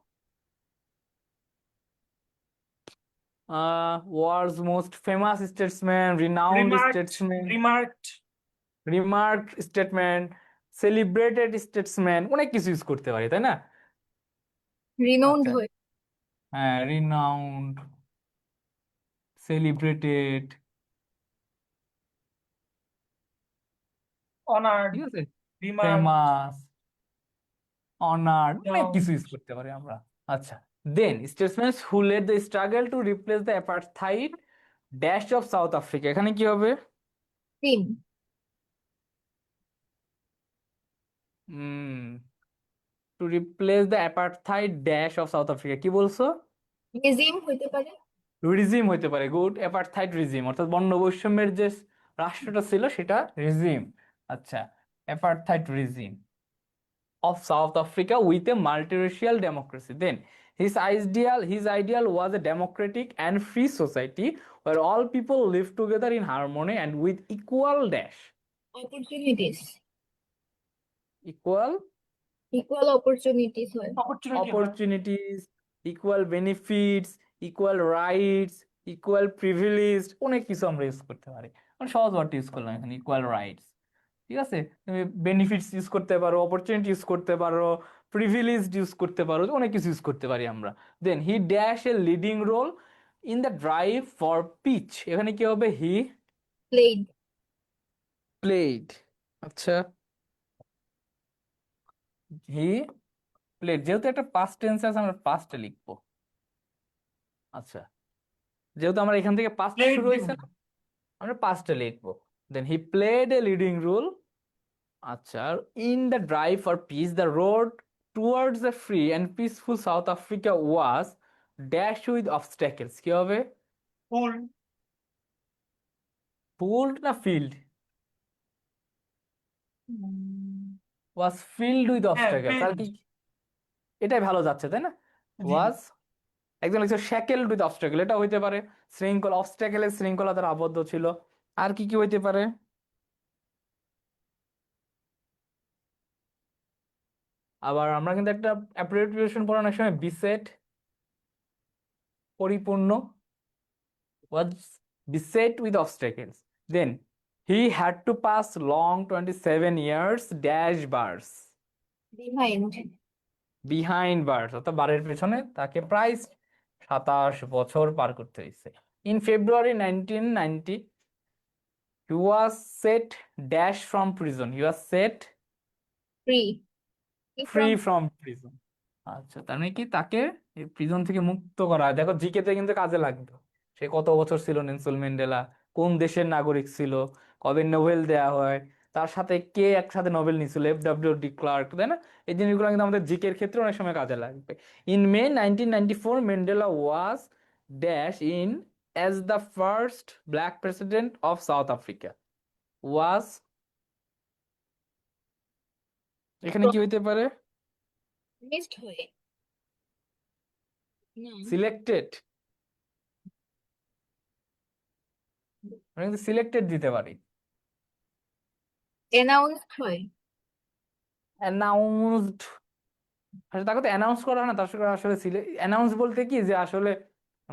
World's most famous statesman, renowned remarked. Statesman, remarked. Remark statement, celebrated statesman, অনেক কিছু ইউজ করতে পারি, তাই না? Renowned আচ্ছা, হয়। হ্যাঁ, রিনাউন্ড সেলিব্রেটেড, অনার্ড, ঠিক আছে, রিমার্ক, ফেমাস, অনার্ড, অনেক কিছু ইউজ রিনাউন্স, করতে পারি আমরা। আচ্ছা, then statesman who led the struggle to replace the apartheid dash of South Africa, এখানে কি হবে? Cream, to replace the apartheid dash of South Africa, কি বলছো? রিজিম হইতে পারে। রিজিম হইতে পারে, গুড, অ্যাপারথাইড রিজিম, অর্থাৎ বর্ণ বৈষম্যের যে রাষ্ট্রটা ছিল সেটা রিজিম। আচ্ছা, অ্যাপারথাইড regime of South Africa with a multiracial democracy. Then his ideal was a democratic and free society where all people live together in harmony and with equal dash. Opportunities, Equal equal opportunities হয়। Opportunity হয়। opportunities, equal benefits, equal rights, equal privileged, অনেক কিছু আমরা use করতে পারি। মানে সহজ word use করলাম এখানে, ইকুয়াল রাইটস, ঠিক আছে। তুমি বেনিফিটস ইউজ করতে পারো, অপরচুনিটি ইউজ করতে পারো, প্রিভিলেজড ইউজ করতে পারো, অনেক কিছু ইউজ করতে পারি আমরা। Then he dash a leading role in the drive for peace, এখানে কি হবে? হি প্লেড, প্লেড, আচ্ছা, হি প্লেড, যেহেতু একটা পাস্ট টেন্স আছে আমরা পাস্টে লিখবো। আচ্ছা, যেহেতু আমরা এখান থেকে পাস্ট প্লেড শুরু দিব হয়েছে না। না, আমরা পাস্টে লিখবো। Then he played a leading role, আচ্ছা, in the drive for peace the road towards the free and peaceful South Africa was dash with obstacles, কি হবে? ফুল, ফুলড না ফিল্ড? ওয়াজ ফিল্ড উইথ হ্যাঁ অবস্ট্যাকেলস, আর field, কি? এটাই ভালো যাচ্ছে, তাই না? জি ওয়াজ, একজন লিখছে শ্যাকেলড উইথ অবস্ট্যাকেল, এটা হইতে পারে শৃঙ্খলা, অবস্ট্যাকেলের শৃঙ্খলা দ্বারা আবদ্ধ ছিল। আর কি কি হইতে পারে? আবার আমরা কিন্তু একটা অ্যাপ্রিসিয়েশন পড়ানোর সময় বিসেট, পরিপূর্ণ, was beset with obstacles. Then he had to pass long 27 years dash bars behind, behind bars, অর্থাৎ বারের পেছনে তাকে প্রায় 27 বছর পার করতে হয়েছে। In February 1990 he was set dash from prison, he was set free, free from prison। আচ্ছা, তার মানে কি তাকে প্রিজন থেকে মুক্ত করা হয়। দেখো জিকে তে কিন্তু কাজে লাগবে। সে কত বছর ছিল নেলসন ম্যান্ডেলা, কোন দেশের নাগরিক ছিল, কবে নোবেল দেয়া হয়, তার সাথে কে একসাথে নোবেল নিয়েছিল, FW ক্লার্ক, তাই না? এই জিনিসগুলো কিন্তু আমাদের জিকের ক্ষেত্রে অনেক সময় কাজে লাগবে। In May 1994 Mandela was dash in as the first black president of South Africa, was, এখানে কি হইতে পারে? মিসড হয়ে, না, সিলেক্টেড, আমরা কিন্তু সিলেক্টেড দিতে পারি। অ্যানাউন্সড হয়, অ্যানাউন্সড, আসলে তাকে তো অ্যানাউন্স করা হয় না, তার সঙ্গে আসলে অ্যানাউন্স বলতে কি যে আসলে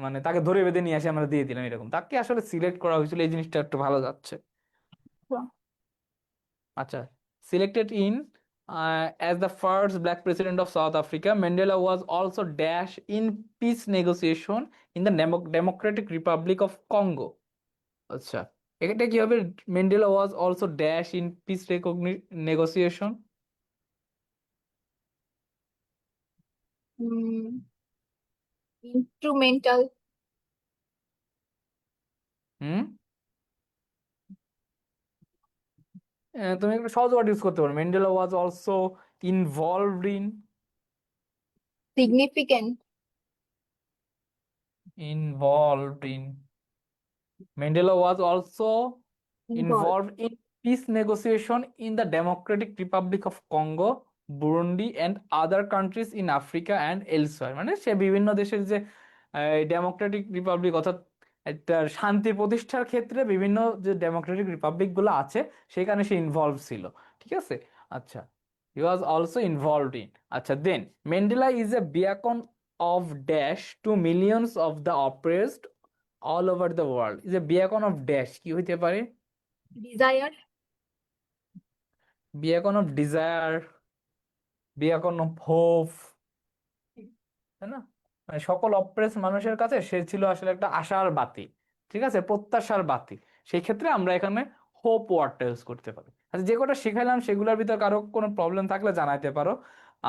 মানে তাকে ধরে বেঁধে নিয়ে আসে আমরা দিয়ে দিলাম এরকম, তাকে আসলে সিলেক্ট করা হয়েছিল, এই জিনিসটা একটু ভালো যাচ্ছে। আচ্ছা, selected in as the first black president of South Africa, Mandela was also dash in peace negotiation in the Democratic Republic of Congo। আচ্ছা, এটা কি হবে? Mandela was also dash in peace negotiation, instrumental, হুম, তুমি একটা সহজ word use করতে পারো, Mandela was also involved in, significant, involved in, Mandela was also involve, involved in peace negotiation in the Democratic Republic of Congo, Burundi and other countries in Africa and elsewhere। মানে সে বিভিন্ন দেশের যে Democratic Republic, অর্থাৎ একটা শান্তি প্রতিষ্ঠার ক্ষেত্রে বিভিন্ন যে ডেমোক্রেটিক রিপাবলিক গুলো আছে সেখানে সে ইনভলভ ছিল, ঠিক আছে। আচ্ছা, he was also involved in, আচ্ছা, then Mandela is a beacon of dash to millions of the oppressed all over the world, is a beacon of dash, কি হইতে পারে? Desire, beacon of desire, beacon of hope, তাই না? মানে সকল oppress মানুষের কাছে সে ছিল আসলে একটা আশার বাতি, ঠিক আছে, প্রত্যাশার বাতি। সেই ক্ষেত্রে আমরা এখানে হোপ ওয়ার্ডটা ইউজ করতে পারি। আচ্ছা, যে কটা শিখাইলাম সেগুলোর ভিতর কারো কোনো প্রবলেম থাকলে জানাইতে পারো।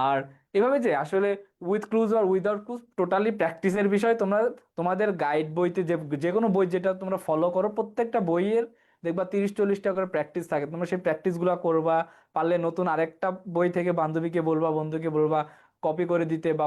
আর এভাবে যে আসলে উইথ ক্লুজ আর উইদাউট ক্লুজ টোটালি প্র্যাকটিসের বিষয়। তোমরা তোমাদের গাইড বইতে যে যে কোনো বই যেটা তোমরা ফলো করো, প্রত্যেকটা বইয়ের দেখবা 30-40টা করে প্র্যাকটিস থাকে, তোমরা সেই প্র্যাকটিসগুলো করবা। পারলে নতুন আরেকটা বই থেকে বান্ধবীকে বলবা, বন্ধুকে বলবা কপি করে দিতে, বা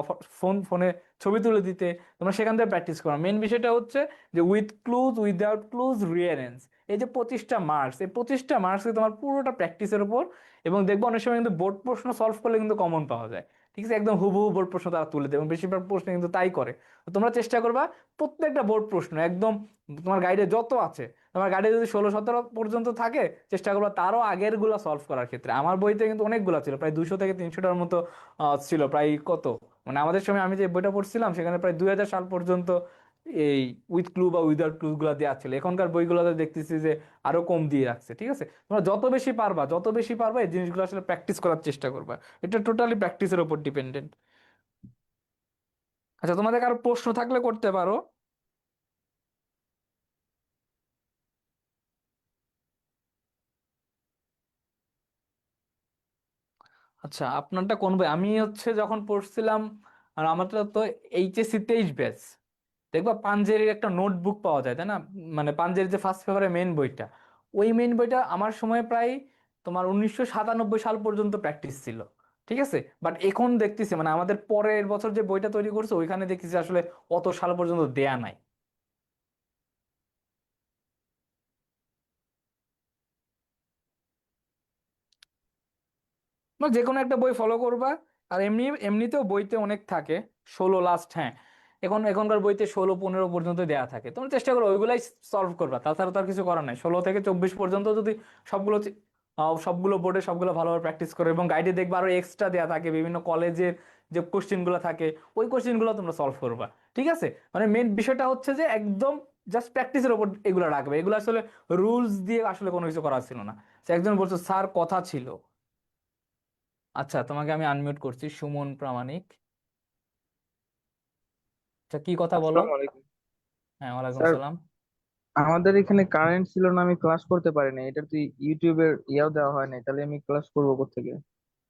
ফোনে ছবি তুলে দিতে। তোমরা সেখান থেকে প্র্যাকটিস করো। মেন বিষয়টা হচ্ছে যে উইথ ক্লুজ উইদাউট ক্লুজ রিয়ারেন্স, এই যে 25টা মার্কস, এই 25টা মার্কস তোমার পুরোটা প্র্যাকটিসের উপর। এবং দেখবো অনেক সময় কিন্তু বোর্ড প্রশ্ন সলভ করলে কিন্তু কমন পাওয়া যায়। ঠিক আছে, একদম হুবহু বোর্ড প্রশ্ন তারা তুলে দেয় এবং বেশিরভাগ প্রশ্ন কিন্তু তাই করে। তো তোমরা চেষ্টা করবা প্রত্যেকটা বোর্ড প্রশ্ন একদম তোমার গাইডে যত আছে, তোমার গাইডে যদি 16-17 পর্যন্ত থাকে, চেষ্টা করবা তারও আগের গুলা সলভ করার ক্ষেত্রে। আমার বইতে কিন্তু অনেকগুলা ছিল, প্রায় 200 থেকে 300টার মতো ছিল, প্রায় কত মানে আমাদের সময় আমি যে বইটা পড়ছিলাম সেখানে প্রায় 2000 সাল পর্যন্ত এই উইথ ক্লু বা উইদাউট ক্লু গুলা দেওয়া ছিল। এখনকার বইগুলোতে দেখতেছি যে আরো কম দিয়ে রাখছে। ঠিক আছে, তোমরা যত বেশি পারবা এই জিনিসগুলো আসলে প্র্যাকটিস করার চেষ্টা করবা। এটা টোটালি প্র্যাকটিসের উপর ডিপেন্ডেন্ট। আচ্ছা, তোমাদের কারো প্রশ্ন থাকলে করতে পারো। আচ্ছা, আপনারটা কোন বই? আমি হচ্ছে যখন পড়ছিলাম, আর আমারটা তো এইচএসসি 23 ব্যাচ। দেখবা পাঞ্জেরির একটা নোটবুক পাওয়া যায়, তাই না? মানে পাঞ্জেরির যে ফার্স্ট পেপারের মেইন বইটা, ওই মেইন বইটা আমার সময় প্রায় তোমার 1997 সাল পর্যন্ত প্র্যাকটিস ছিল। ঠিক আছে, বাট এখন দেখতেছি মানে আমাদের পরের বছর যে বইটা তৈরি করছে ওইখানে দেখতেছি আসলে অত সাল পর্যন্ত দেয়া নাই। বা যে কোনো একটা বই ফলো করবা। আর এমনিতেও বইতে অনেক থাকে, 16 লাস্ট, হ্যাঁ। এখনকার বইতে 16-15 পর্যন্ত দেয়া থাকে, তোমরা চেষ্টা করো ওইগুলাই সলভ করবা। তাছাড়া তো আর কিছু করার নাই। 16 থেকে 24 পর্যন্ত যদি সবগুলো সবগুলো বোর্ডে সবগুলো ভালোভাবে প্র্যাকটিস করো, এবং গাইডে দেখবা আরো এক্সট্রা দেয়া থাকে বিভিন্ন কলেজের যে কোশ্চেন গুলো থাকে, ওই কোশ্চেন গুলো তোমরা সলভ করবা। ঠিক আছে, মানে মেন বিষয়টা হচ্ছে যে একদম জাস্ট প্র্যাকটিসের উপর এগুলো রাখবে। এগুলো আসলে রুলস দিয়ে আসলে কোনো কিছু করা ছিল না। সে একজন বলছো স্যার কথা ছিল। আচ্ছা, তোমাকে আমি আনমিউট করছি, সুমন প্রামাণিক। আচ্ছা, কি কথা বলো? আসসালামু আলাইকুম হ্যাঁ, ওয়ালাইকুম স্যার। সালাম। আমাদের এখানে কারেন্ট ছিল না, আমি ক্লাস করতে পারিনি। এটা তো ইউটিউবের ইয়াও দেওয়া হয় নাই, তাহলে আমি ক্লাস করবো কোত্থেকে?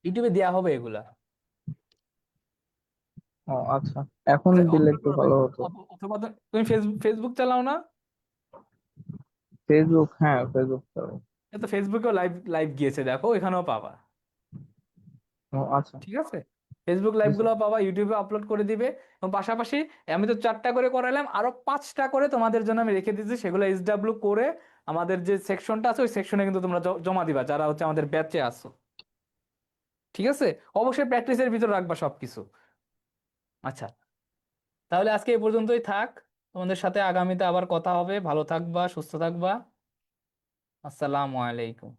ইউটিউবে দেয়া হবে এগুলা। ও আচ্ছা, এখন আচ্ছা, দিলে অথবা একটু ভালো হতো। অথবা তুমি ফেসবুক ফেসবুক চালাও না? ফেসবুক, হ্যাঁ ফেসবুক তো। এই তো ফেসবুকেও লাইভ লাইভ গিয়েছে, দেখো এখানেও পাবা। ও আচ্ছা। ঠিক আছে, ফেসবুক লাইভ জি গুলো স্যার। পাবা, ইউটিউবে আপলোড করে দিবে। এবং পাশাপাশি আমি তো 4টা করে করাইলাম, আরো 5টা করে তোমাদের জন্য আমি রেখে দিচ্ছি, সেগুলো SW করে আমাদের যে সেকশনটা আছে ওই সেকশনে কিন্তু তোমরা জমা দিবা, যারা হচ্ছে আমাদের ব্যাচে আসো। ঠিক আছে, অবশ্যই প্র্যাকটিসের ভিতর রাখবা সবকিছু। আচ্ছা, তাহলে আজকে এই পর্যন্তই থাক। তোমাদের সাথে আগামীতে আবার কথা হবে। ভালো থাকবা, সুস্থ থাকবা। আসসালামু আলাইকুম।